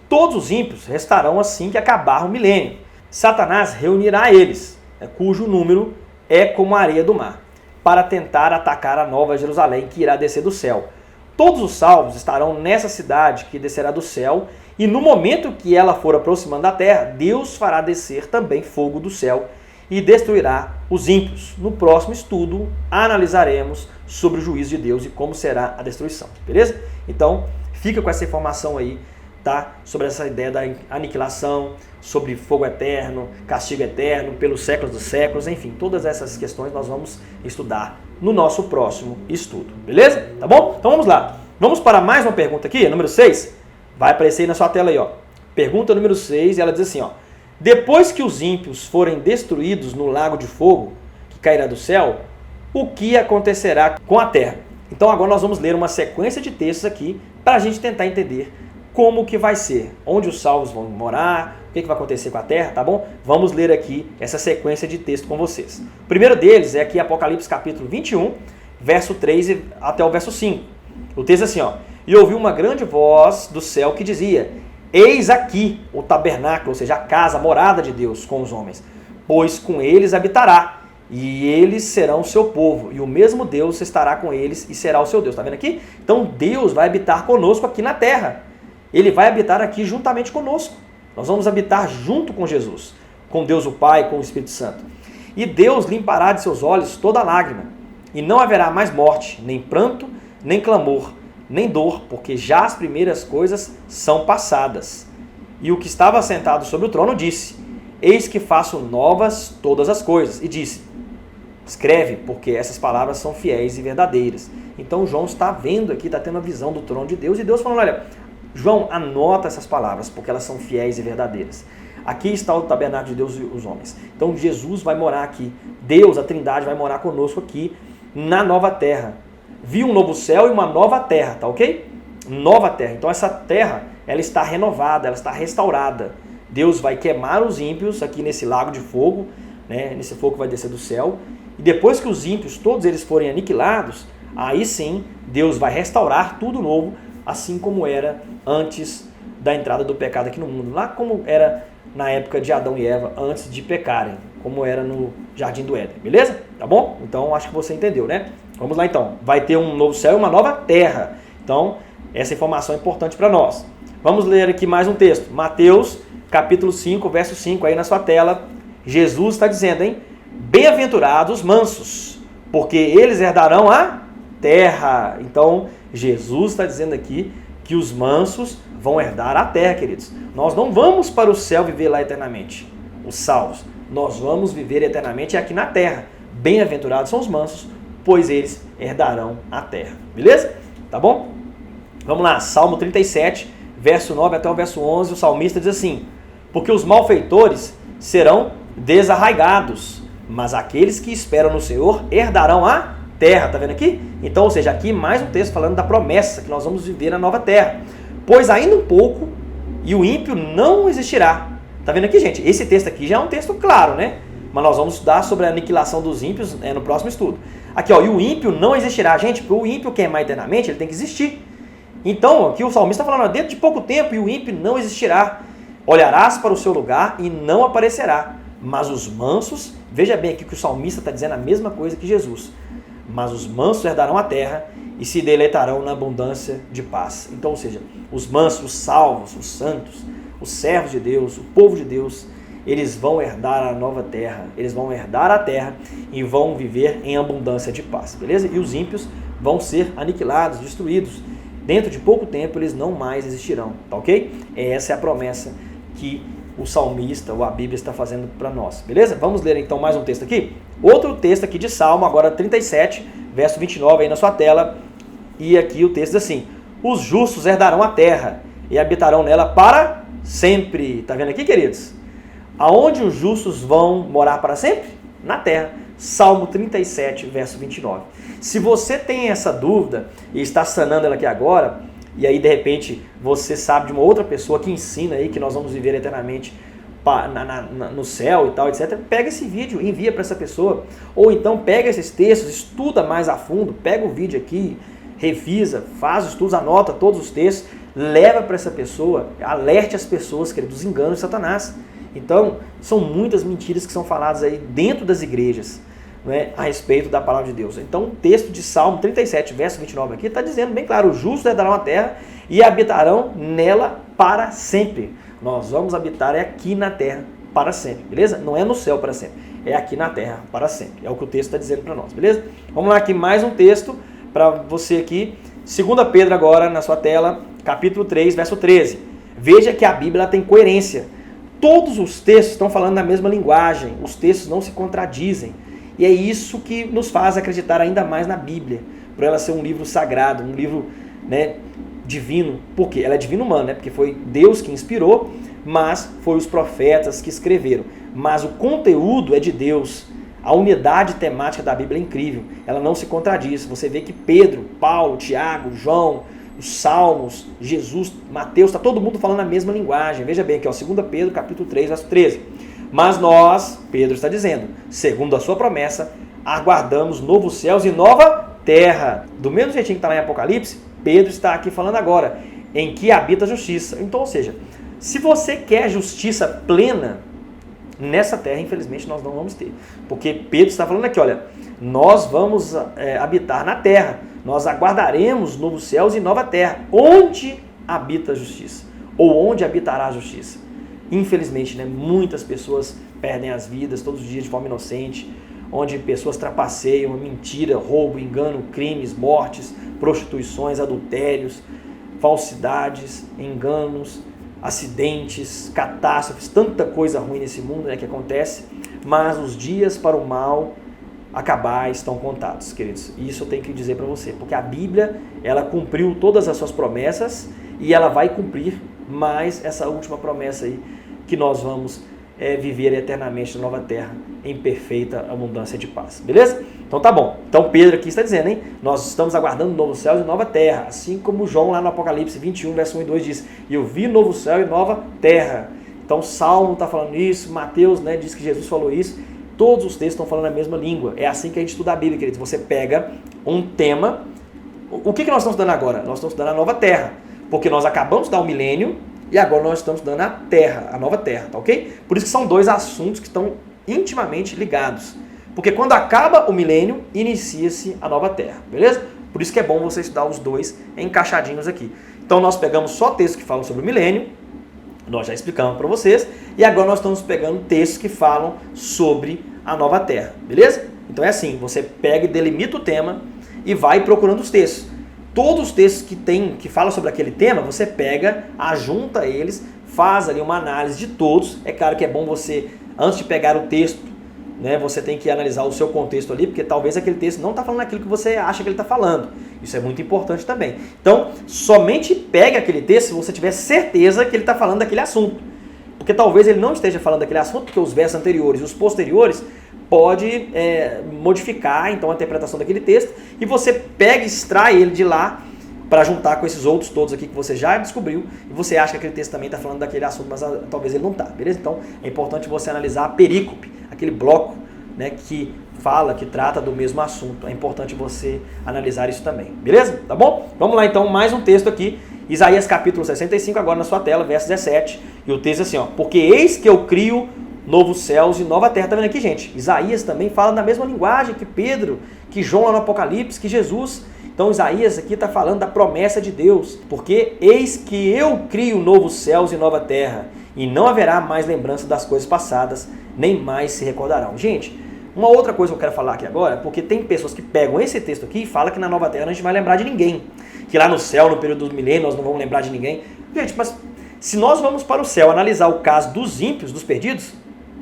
Todos os ímpios restarão assim que acabar o milênio. Satanás reunirá eles, cujo número é como a areia do mar, para tentar atacar a nova Jerusalém que irá descer do céu. Todos os salvos estarão nessa cidade que descerá do céu, e no momento que ela for aproximando da terra, Deus fará descer também fogo do céu e destruirá os ímpios. No próximo estudo, analisaremos sobre o juízo de Deus e como será a destruição, beleza? Então, fica com essa informação aí, tá? Sobre essa ideia da aniquilação, sobre fogo eterno, castigo eterno, pelos séculos dos séculos, enfim, todas essas questões nós vamos estudar no nosso próximo estudo, beleza? Tá bom? Então vamos lá. Vamos para mais uma pergunta aqui, número 6. Vai aparecer aí na sua tela aí, ó. Pergunta número 6, e ela diz assim, ó. Depois que os ímpios forem destruídos no lago de fogo, que cairá do céu, o que acontecerá com a terra? Então agora nós vamos ler uma sequência de textos aqui para a gente tentar entender como que vai ser, onde os salvos vão morar, o que vai acontecer com a terra, tá bom? Vamos ler aqui essa sequência de texto com vocês. O primeiro deles é aqui Apocalipse capítulo 21, verso 3 até o verso 5. O texto é assim, ó. E ouvi uma grande voz do céu que dizia: eis aqui o tabernáculo, ou seja, a casa, a morada de Deus com os homens, pois com eles habitará, e eles serão o seu povo, e o mesmo Deus estará com eles e será o seu Deus. Tá vendo aqui? Então Deus vai habitar conosco aqui na terra. Ele vai habitar aqui juntamente conosco. Nós vamos habitar junto com Jesus, com Deus o Pai, com o Espírito Santo. E Deus limpará de seus olhos toda lágrima, e não haverá mais morte, nem pranto, nem clamor, nem dor, porque já as primeiras coisas são passadas. E o que estava sentado sobre o trono disse: Eis que faço novas todas as coisas. E disse: Escreve, porque essas palavras são fiéis e verdadeiras. Então João está vendo aqui, está tendo a visão do trono de Deus, e Deus falando: olha, João, anota essas palavras, porque elas são fiéis e verdadeiras. Aqui está o tabernáculo de Deus e os homens. Então Jesus vai morar aqui. Deus, a Trindade, vai morar conosco aqui na nova terra. Viu um novo céu e uma nova terra, tá ok? Nova terra. Então essa terra, ela está renovada, ela está restaurada. Deus vai queimar os ímpios aqui nesse lago de fogo, né? Nesse fogo que vai descer do céu. E depois que os ímpios, todos eles forem aniquilados, aí sim Deus vai restaurar tudo novo, assim como era antes da entrada do pecado aqui no mundo. Lá como era na época de Adão e Eva, antes de pecarem, como era no Jardim do Éden, beleza? Tá bom? Então acho que você entendeu, né? Vamos lá então. Vai ter um novo céu e uma nova terra. Então, essa informação é importante para nós. Vamos ler aqui mais um texto. Mateus, capítulo 5, verso 5, aí na sua tela. Jesus está dizendo, hein? Bem-aventurados os mansos, porque eles herdarão a terra. Então, Jesus está dizendo aqui que os mansos vão herdar a terra, queridos. Nós não vamos para o céu viver lá eternamente, os salvos. Nós vamos viver eternamente aqui na terra. Bem-aventurados são os mansos, pois eles herdarão a terra. Beleza? Tá bom? Vamos lá, Salmo 37, verso 9 até o verso 11, o salmista diz assim: porque os malfeitores serão desarraigados, mas aqueles que esperam no Senhor herdarão a terra. Tá vendo aqui? Então, ou seja, aqui mais um texto falando da promessa que nós vamos viver na nova terra. Pois ainda um pouco e o ímpio não existirá. Tá vendo aqui, gente? Esse texto aqui já é um texto claro, né? Mas nós vamos estudar sobre a aniquilação dos ímpios no próximo estudo. Aqui, ó, e o ímpio não existirá. Gente, para o ímpio queimar eternamente, ele tem que existir. Então, aqui o salmista está falando, dentro de pouco tempo, e o ímpio não existirá. Olharás para o seu lugar e não aparecerá. Mas os mansos, veja bem aqui que o salmista está dizendo a mesma coisa que Jesus. Mas os mansos herdarão a terra e se deleitarão na abundância de paz. Então, ou seja, os mansos, os salvos, os santos, os servos de Deus, o povo de Deus, eles vão herdar a nova terra, eles vão herdar a terra e vão viver em abundância de paz, beleza? E os ímpios vão ser aniquilados, destruídos. Dentro de pouco tempo eles não mais existirão, tá ok? Essa é a promessa que o salmista ou a Bíblia está fazendo para nós, beleza? Vamos ler então mais um texto aqui? Outro texto aqui de Salmo, agora 37, verso 29 aí na sua tela. E aqui o texto diz assim: os justos herdarão a terra e habitarão nela para sempre. Tá vendo aqui, queridos? Aonde os justos vão morar para sempre? Na terra. Salmo 37, verso 29. Se você tem essa dúvida e está sanando ela aqui agora, e aí de repente você sabe de uma outra pessoa que ensina aí que nós vamos viver eternamente no céu e tal, etc., pega esse vídeo e envia para essa pessoa. Ou então pega esses textos, estuda mais a fundo, pega o vídeo aqui, revisa, faz os estudos, anota todos os textos, leva para essa pessoa, alerte as pessoas, querido, dos enganos de Satanás. Então, são muitas mentiras que são faladas aí dentro das igrejas, né, a respeito da palavra de Deus. Então, o texto de Salmo 37, verso 29 aqui, está dizendo bem claro: os justos herdarão a terra e habitarão nela para sempre. Nós vamos habitar aqui na terra para sempre, beleza? Não é no céu para sempre, é aqui na terra para sempre. É o que o texto está dizendo para nós, beleza? Vamos lá aqui, mais um texto para você aqui. 2 Pedro agora na sua tela, capítulo 3, verso 13. Veja que a Bíblia ela tem coerência. Todos os textos estão falando na mesma linguagem, os textos não se contradizem. E é isso que nos faz acreditar ainda mais na Bíblia, por ela ser um livro sagrado, um livro, né, divino. Por quê? Ela é divino humano, né? Porque foi Deus que inspirou, mas foi os profetas que escreveram. Mas o conteúdo é de Deus. A unidade temática da Bíblia é incrível, ela não se contradiz. Você vê que Pedro, Paulo, Tiago, João, os Salmos, Jesus, Mateus, está todo mundo falando a mesma linguagem. Veja bem aqui, ó, 2 Pedro, capítulo 3, verso 13. Mas nós, Pedro está dizendo, segundo a sua promessa, aguardamos novos céus e nova terra. Do mesmo jeitinho que está lá em Apocalipse, Pedro está aqui falando agora, em que habita a justiça. Então, ou seja, se você quer justiça plena, nessa terra, infelizmente, nós não vamos ter. Porque Pedro está falando aqui, olha, nós vamos habitar na terra, nós aguardaremos novos céus e nova terra, onde habita a justiça, ou onde habitará a justiça. infelizmente, né, muitas pessoas perdem as vidas todos os dias de forma inocente, onde pessoas trapaceiam, mentira, roubo, engano, crimes, mortes, prostituições, adultérios, falsidades, enganos, acidentes, catástrofes, tanta coisa ruim nesse mundo, né, que acontece, mas os dias para o mal acabar estão contados, queridos. Isso eu tenho que dizer para você, porque a Bíblia, ela cumpriu todas as suas promessas e ela vai cumprir mais essa última promessa aí, que nós vamos viver eternamente na nova terra, em perfeita abundância de paz. Beleza? Então tá bom. Então Pedro aqui está dizendo, hein? Nós estamos aguardando novos céus e nova terra, assim como João lá no Apocalipse 21, verso 1 e 2 diz, e eu vi novo céu e nova terra. Então Salmo está falando isso, Mateus, né, diz que Jesus falou isso, todos os textos estão falando a mesma língua. É assim que a gente estuda a Bíblia, queridos. Você pega um tema. O que nós estamos estudando agora? Nós estamos estudando a nova terra, porque nós acabamos de dar o milênio, e agora nós estamos estudando a terra, a nova terra, tá ok? Por isso que são dois assuntos que estão intimamente ligados. Porque quando acaba o milênio, inicia-se a nova terra, beleza? Por isso que é bom você estudar os dois encaixadinhos aqui. Então nós pegamos só textos que falam sobre o milênio, nós já explicamos para vocês, e agora nós estamos pegando textos que falam sobre a nova terra, beleza? Então é assim, você pega e delimita o tema e vai procurando os textos. Todos os textos que falam sobre aquele tema, você pega, ajunta eles, faz ali uma análise de todos. É claro que é bom você, antes de pegar o texto, né, você tem que analisar o seu contexto ali, porque talvez aquele texto não está falando aquilo que você acha que ele está falando. Isso é muito importante também. Então, somente pegue aquele texto se você tiver certeza que ele está falando daquele assunto. Porque talvez ele não esteja falando daquele assunto, porque os versos anteriores e os posteriores pode modificar então a interpretação daquele texto, e você pega e extrai ele de lá para juntar com esses outros todos aqui que você já descobriu, e você acha que aquele texto também está falando daquele assunto, mas talvez ele não está, beleza? Então é importante você analisar a perícope, aquele bloco, né, que fala, que trata do mesmo assunto. É importante você analisar isso também, beleza? Tá bom? Vamos lá então, mais um texto aqui, Isaías capítulo 65, agora na sua tela, verso 17, e o texto é assim, ó, porque eis que eu crio novos céus e nova terra. Tá vendo aqui, gente? Isaías também fala na mesma linguagem que Pedro, que João lá no Apocalipse, que Jesus. Então Isaías aqui está falando da promessa de Deus. Porque eis que eu crio novos céus e nova terra, e não haverá mais lembrança das coisas passadas, nem mais se recordarão. Gente, uma outra coisa que eu quero falar aqui agora, porque tem pessoas que pegam esse texto aqui e falam que na nova terra a gente vai lembrar de ninguém. Que lá no céu, no período do milênio, nós não vamos lembrar de ninguém. Gente, mas se nós vamos para o céu analisar o caso dos ímpios, dos perdidos,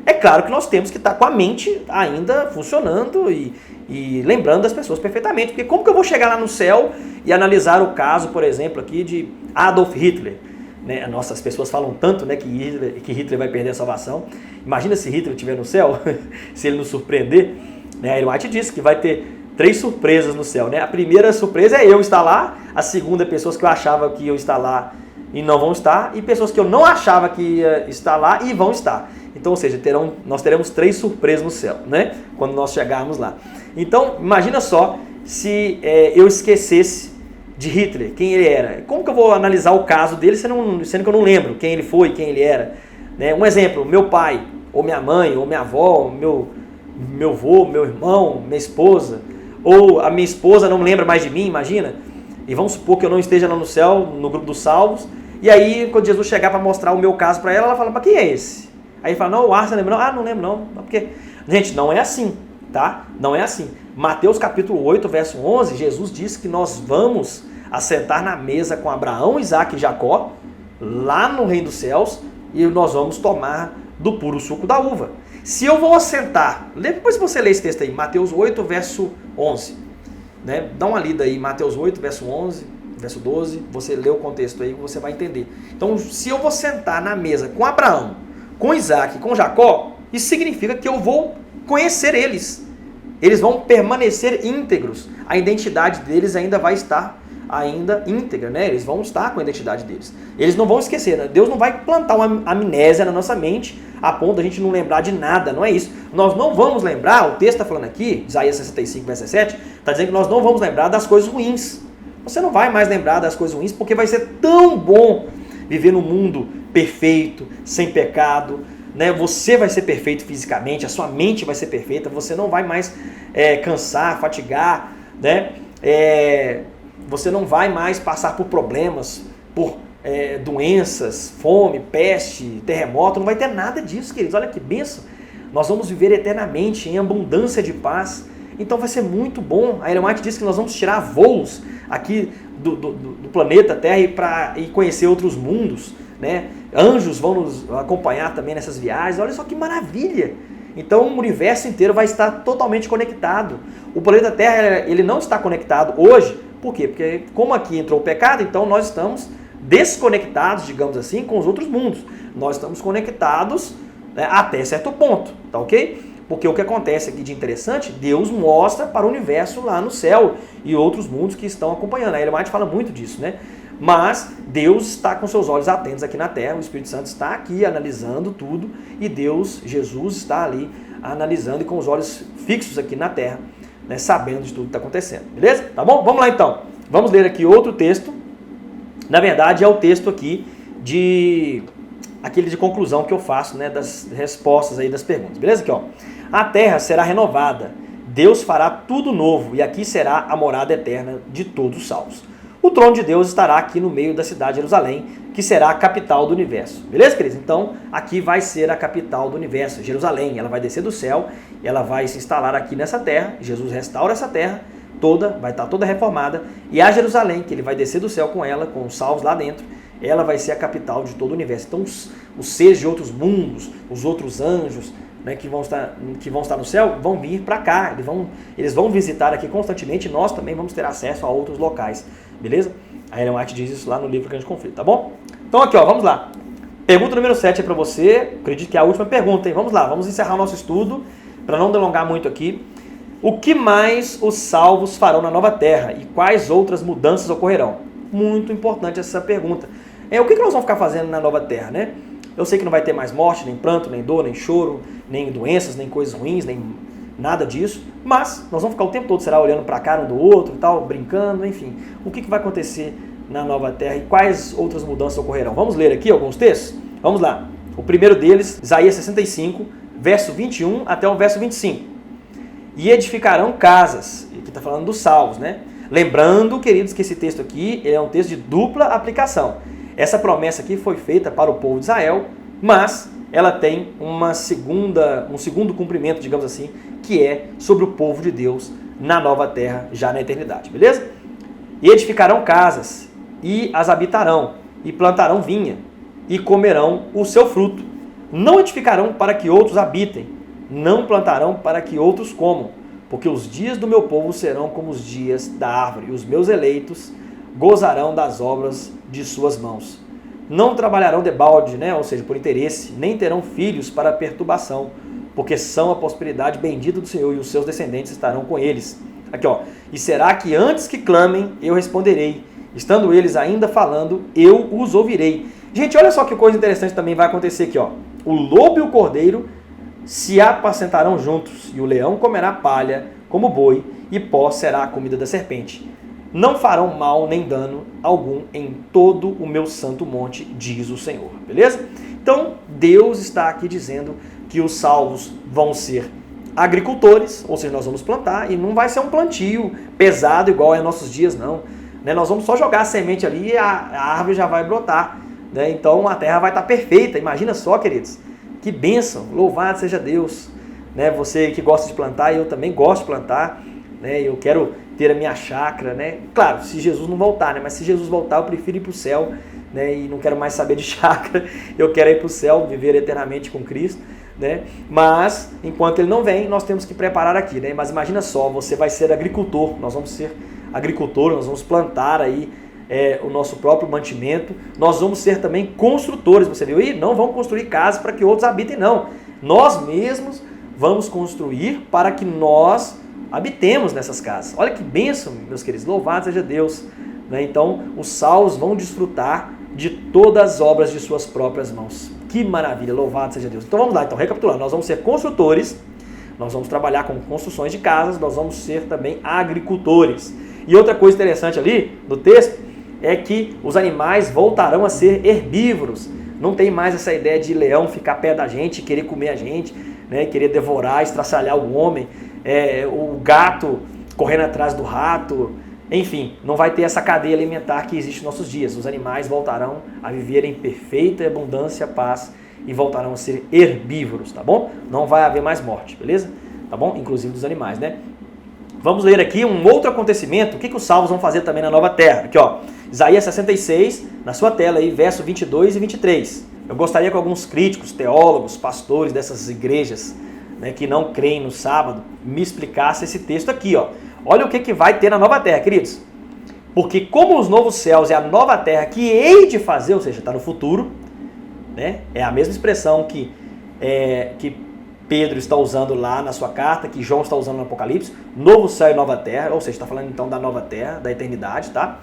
é claro que nós temos que estar com a mente ainda funcionando e lembrando das pessoas perfeitamente. Porque como que eu vou chegar lá no céu e analisar o caso, por exemplo, aqui de Adolf Hitler? Né? Nossa, as pessoas falam tanto, né, que Hitler vai perder a salvação. Imagina se Hitler estiver no céu, se ele nos surpreender. Né? A Ellen White disse que vai ter 3 surpresas no céu. Né? A primeira surpresa é eu estar lá, a segunda é pessoas que eu achava que iam estar lá e não vão estar, e pessoas que eu não achava que ia estar lá e vão estar. Então, ou seja, nós teremos 3 surpresas no céu, né? Quando nós chegarmos lá. Então, imagina só se eu esquecesse de Hitler, quem ele era. Como que eu vou analisar o caso dele sendo que eu não lembro quem ele foi, quem ele era? Né? Um exemplo, meu pai, ou minha mãe, ou minha avó, meu avô, meu irmão, minha esposa, ou a minha esposa não lembra mais de mim, imagina? E vamos supor que eu não esteja lá no céu, no grupo dos salvos, e aí quando Jesus chegar para mostrar o meu caso para ela fala, mas quem é esse? Aí fala, não, o Arthur lembra? Ah, não lembro não. Porque, gente, não é assim, tá? Não é assim. Mateus capítulo 8, verso 11, Jesus diz que nós vamos assentar na mesa com Abraão, Isaac e Jacó, lá no reino dos céus, e nós vamos tomar do puro suco da uva. Se eu vou assentar, depois você lê esse texto aí, Mateus 8, verso 11, né? Dá uma lida aí, Mateus 8, verso 11, verso 12, você lê o contexto aí, você vai entender. Então, se eu vou sentar na mesa com Abraão, com Isaac, com Jacó, isso significa que eu vou conhecer eles. Eles vão permanecer íntegros. A identidade deles ainda vai estar ainda íntegra, né? Eles vão estar com a identidade deles. Eles não vão esquecer, né? Deus não vai plantar uma amnésia na nossa mente a ponto da gente não lembrar de nada, não é isso. Nós não vamos lembrar, o texto está falando aqui, Isaías 65, verso 17, está dizendo que nós não vamos lembrar das coisas ruins. Você não vai mais lembrar das coisas ruins porque vai ser tão bom viver no mundo perfeito, sem pecado, né? Você vai ser perfeito fisicamente, a sua mente vai ser perfeita, você não vai mais cansar, fatigar, né? Você não vai mais passar por problemas, por doenças, fome, peste, terremoto, não vai ter nada disso, queridos. Olha que bênção. Nós vamos viver eternamente em abundância de paz. Então vai ser muito bom. A Ellen White diz que nós vamos tirar voos aqui do planeta Terra e conhecer outros mundos, né? Anjos vão nos acompanhar também nessas viagens. Olha só que maravilha! Então o universo inteiro vai estar totalmente conectado. O planeta Terra ele não está conectado hoje. Por quê? Porque como aqui entrou o pecado, então nós estamos desconectados, digamos assim, com os outros mundos. Nós estamos conectados, né, até certo ponto, tá ok? Porque o que acontece aqui de interessante, Deus mostra para o universo lá no céu e outros mundos que estão acompanhando. A Ellen White fala muito disso, né? Mas Deus está com seus olhos atentos aqui na terra, o Espírito Santo está aqui analisando tudo e Deus, Jesus, está ali analisando e com os olhos fixos aqui na terra, né, sabendo de tudo que está acontecendo. Beleza? Tá bom? Vamos lá então. Vamos ler aqui outro texto. Na verdade é o texto aqui aquele de conclusão que eu faço, né, das respostas aí das perguntas. Beleza? Aqui, ó. A terra será renovada, Deus fará tudo novo e aqui será a morada eterna de todos os salvos. O trono de Deus estará aqui no meio da cidade de Jerusalém, que será a capital do universo. Beleza, queridos? Então, aqui vai ser a capital do universo, Jerusalém. Ela vai descer do céu, ela vai se instalar aqui nessa terra. Jesus restaura essa terra toda, vai estar toda reformada. E a Jerusalém, que ele vai descer do céu com ela, com os salvos lá dentro, ela vai ser a capital de todo o universo. Então, os seres de outros mundos, os outros anjos, né, que vão estar no céu, vão vir para cá. Eles vão visitar aqui constantemente. Nós também vamos ter acesso a outros locais. Beleza? A Ellen White diz isso lá no livro Grande Conflito, tá bom? Então aqui, ó, vamos lá. Pergunta número 7 é para você. Acredito que é a última pergunta, hein? Vamos lá, vamos encerrar o nosso estudo, para não delongar muito aqui. O que mais os salvos farão na nova terra e quais outras mudanças ocorrerão? Muito importante essa pergunta. O que nós vamos ficar fazendo na nova terra, né? Eu sei que não vai ter mais morte, nem pranto, nem dor, nem choro, nem doenças, nem coisas ruins, nem nada disso, mas nós vamos ficar o tempo todo, será, olhando para a cara um do outro e tal, brincando, enfim. O que vai acontecer na nova terra e quais outras mudanças ocorrerão? Vamos ler aqui alguns textos? Vamos lá. O primeiro deles, Isaías 65, verso 21 até o verso 25. E edificarão casas, aqui está falando dos salvos, né? Lembrando, queridos, que esse texto aqui é um texto de dupla aplicação. Essa promessa aqui foi feita para o povo de Israel, mas ela tem um segundo cumprimento, digamos assim, que é sobre o povo de Deus na nova terra, já na eternidade, beleza? E edificarão casas, e as habitarão, e plantarão vinha, e comerão o seu fruto. Não edificarão para que outros habitem, não plantarão para que outros comam, porque os dias do meu povo serão como os dias da árvore, e os meus eleitos gozarão das obras de suas mãos. Não trabalharão debalde, né? Ou seja, por interesse, nem terão filhos para perturbação, porque são a prosperidade bendita do Senhor e os seus descendentes estarão com eles. Aqui, ó. E será que antes que clamem, eu responderei. Estando eles ainda falando, eu os ouvirei. Gente, olha só que coisa interessante também vai acontecer aqui, ó. O lobo e o cordeiro se apacentarão juntos, e o leão comerá palha como boi, e pó será a comida da serpente. Não farão mal nem dano algum em todo o meu santo monte, diz o Senhor. Beleza? Então, Deus está aqui dizendo que os salvos vão ser agricultores, ou seja, nós vamos plantar, e não vai ser um plantio pesado igual é nos nossos dias, não. Né? Nós vamos só jogar a semente ali e a árvore já vai brotar. Né? Então, a terra vai estar perfeita. Imagina só, queridos. Que bênção. Louvado seja Deus. Né? Você que gosta de plantar, eu também gosto de plantar. Né? Eu quero ter a minha chácara, né? Claro, se Jesus não voltar, né? Mas se Jesus voltar, eu prefiro ir para o céu, né? E não quero mais saber de chácara, eu quero ir para o céu, viver eternamente com Cristo, né? Mas, enquanto Ele não vem, nós temos que preparar aqui, né? Mas imagina só, você vai ser agricultor, nós vamos ser agricultores, nós vamos plantar aí o nosso próprio mantimento, nós vamos ser também construtores, você viu aí? Não vamos construir casas para que outros habitem, não. Nós mesmos vamos construir para que nós habitemos nessas casas. Olha que bênção, meus queridos, louvado seja Deus. Né? Então, os salvos vão desfrutar de todas as obras de suas próprias mãos. Que maravilha, louvado seja Deus. Então vamos lá, recapitulando, nós vamos ser construtores, nós vamos trabalhar com construções de casas, nós vamos ser também agricultores. E outra coisa interessante ali no texto é que os animais voltarão a ser herbívoros. Não tem mais essa ideia de leão ficar perto da gente, querer comer a gente, né? Querer devorar, estraçalhar o homem. O gato correndo atrás do rato, Enfim, não vai ter essa cadeia alimentar que existe nos nossos dias. Os animais voltarão a viver em perfeita abundância, paz e voltarão a ser herbívoros, tá bom? Não vai haver mais morte, beleza? Tá bom? Inclusive dos animais, né? Vamos ler aqui um outro acontecimento. O que os salvos vão fazer também na nova terra? Aqui, ó, Isaías 66, na sua tela aí, verso 22 e 23. Eu gostaria que alguns críticos, teólogos, pastores dessas igrejas, né, que não creem no sábado, me explicassem esse texto aqui, ó. Olha o que vai ter na nova terra, queridos. Porque como os novos céus é a nova terra que hei de fazer, ou seja, está no futuro, né? É a mesma expressão que Pedro está usando lá na sua carta, que João está usando no Apocalipse, novo céu e nova terra, ou seja, está falando então da nova terra, da eternidade, tá?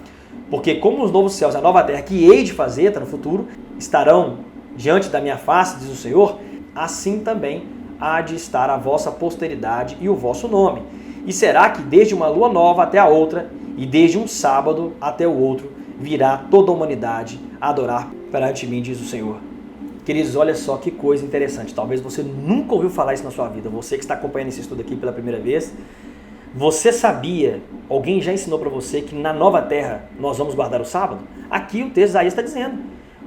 Porque como os novos céus e a nova terra que hei de fazer, está no futuro, estarão diante da minha face, diz o Senhor, assim também há de estar a vossa posteridade e o vosso nome. E será que desde uma lua nova até a outra, e desde um sábado até o outro, virá toda a humanidade a adorar perante mim, diz o Senhor. Queridos, olha só que coisa interessante. Talvez você nunca ouviu falar isso na sua vida. Você que está acompanhando esse estudo aqui pela primeira vez, você sabia, alguém já ensinou para você que na nova terra nós vamos guardar o sábado? Aqui o texto de Isaías está dizendo,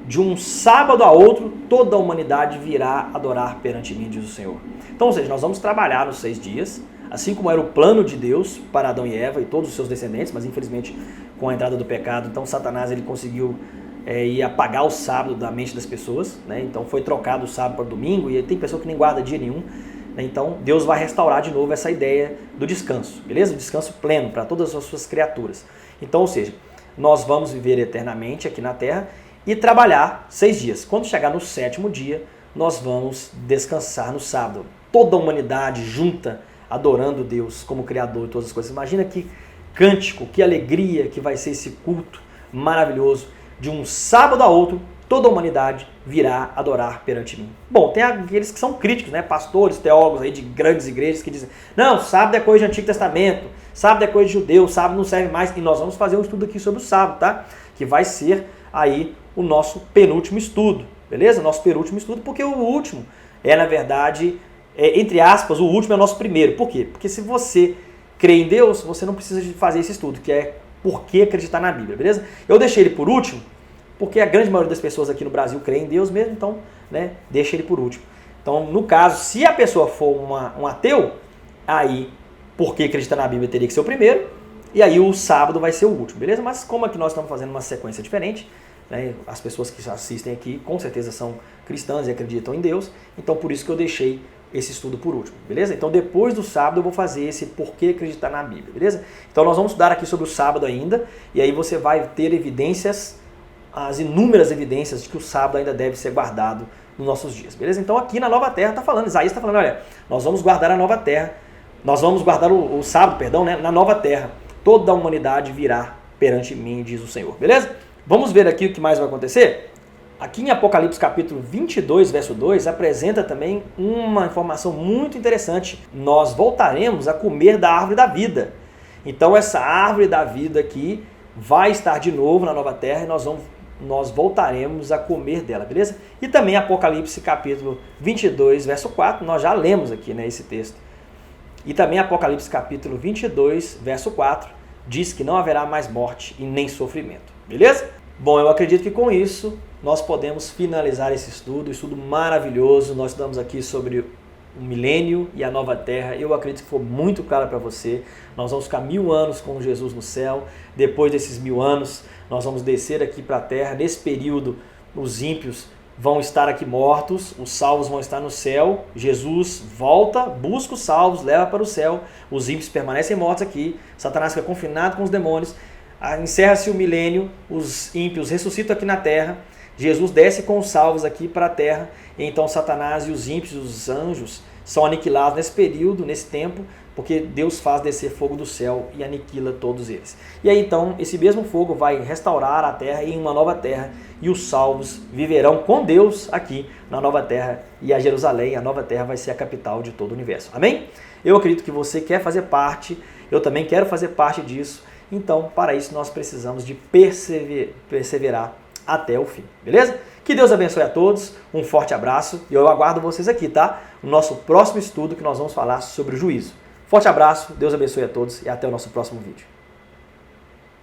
de um sábado a outro, toda a humanidade virá adorar perante mim, diz o Senhor. Então, ou seja, nós vamos trabalhar nos 6 dias, assim como era o plano de Deus para Adão e Eva e todos os seus descendentes, mas infelizmente com a entrada do pecado, então Satanás ele conseguiu apagar o sábado da mente das pessoas, né? Então foi trocado o sábado para o domingo e tem pessoa que nem guarda dia nenhum, né? Então Deus vai restaurar de novo essa ideia do descanso, beleza? O descanso pleno para todas as suas criaturas. Então, ou seja, nós vamos viver eternamente aqui na terra e trabalhar 6 dias. Quando chegar no 7º dia, nós vamos descansar no sábado. Toda a humanidade junta, adorando Deus como Criador de todas as coisas. Imagina que cântico, que alegria que vai ser esse culto maravilhoso. De um sábado a outro, toda a humanidade virá adorar perante mim. Bom, tem aqueles que são críticos, né? Pastores, teólogos aí de grandes igrejas que dizem, não, sábado é coisa de Antigo Testamento, sábado é coisa de judeu, sábado não serve mais. E nós vamos fazer um estudo aqui sobre o sábado, tá? Que vai ser aí o nosso penúltimo estudo, beleza? Nosso penúltimo estudo, porque o último na verdade, entre aspas, o último é o nosso primeiro. Por quê? Porque se você crê em Deus, você não precisa de fazer esse estudo, que é por que acreditar na Bíblia, beleza? Eu deixei ele por último, porque a grande maioria das pessoas aqui no Brasil crê em Deus mesmo, então, né, deixa ele por último. Então, no caso, se a pessoa for um ateu, aí, por que acreditar na Bíblia teria que ser o primeiro, e aí o sábado vai ser o último, beleza? Mas como aqui nós estamos fazendo uma sequência diferente, né, as pessoas que assistem aqui com certeza são cristãs e acreditam em Deus, então por isso que eu deixei esse estudo por último, beleza? Então depois do sábado eu vou fazer esse porquê acreditar na Bíblia, beleza? Então nós vamos estudar aqui sobre o sábado ainda, e aí você vai ter evidências, as inúmeras evidências de que o sábado ainda deve ser guardado nos nossos dias, beleza? Então aqui na nova terra está falando, Isaías está falando, olha, nós vamos guardar a nova terra, nós vamos guardar o sábado, perdão, né, na nova terra, toda a humanidade virá perante mim, diz o Senhor, beleza? Vamos ver aqui o que mais vai acontecer? Aqui em Apocalipse capítulo 22, verso 2, apresenta também uma informação muito interessante. Nós voltaremos a comer da árvore da vida. Então essa árvore da vida aqui vai estar de novo na nova terra e nós voltaremos a comer dela, beleza? E também Apocalipse capítulo 22, verso 4, nós já lemos aqui, né, esse texto. E também Apocalipse capítulo 22, verso 4, diz que não haverá mais morte e nem sofrimento, beleza? Bom, eu acredito que com isso nós podemos finalizar esse estudo maravilhoso. Nós estudamos aqui sobre o milênio e a nova terra. Eu acredito que foi muito claro para você. Nós vamos ficar 1000 anos com Jesus no céu. Depois desses 1000 anos, nós vamos descer aqui para a terra. Nesse período, os ímpios vão estar aqui mortos, os salvos vão estar no céu. Jesus volta, busca os salvos, leva para o céu. Os ímpios permanecem mortos aqui. Satanás fica confinado com os demônios. Encerra-se o milênio, os ímpios ressuscitam aqui na terra. Jesus desce com os salvos aqui para a terra, e então Satanás e os ímpios, os anjos, são aniquilados nesse período, nesse tempo, porque Deus faz descer fogo do céu e aniquila todos eles. E aí então, esse mesmo fogo vai restaurar a terra em uma nova terra, e os salvos viverão com Deus aqui na nova terra, e a Jerusalém, a nova terra, vai ser a capital de todo o universo. Amém? Eu acredito que você quer fazer parte, eu também quero fazer parte disso, então para isso nós precisamos de perseverar até o fim, beleza? Que Deus abençoe a todos, um forte abraço e eu aguardo vocês aqui, tá? No nosso próximo estudo que nós vamos falar sobre o juízo. Forte abraço, Deus abençoe a todos e até o nosso próximo vídeo.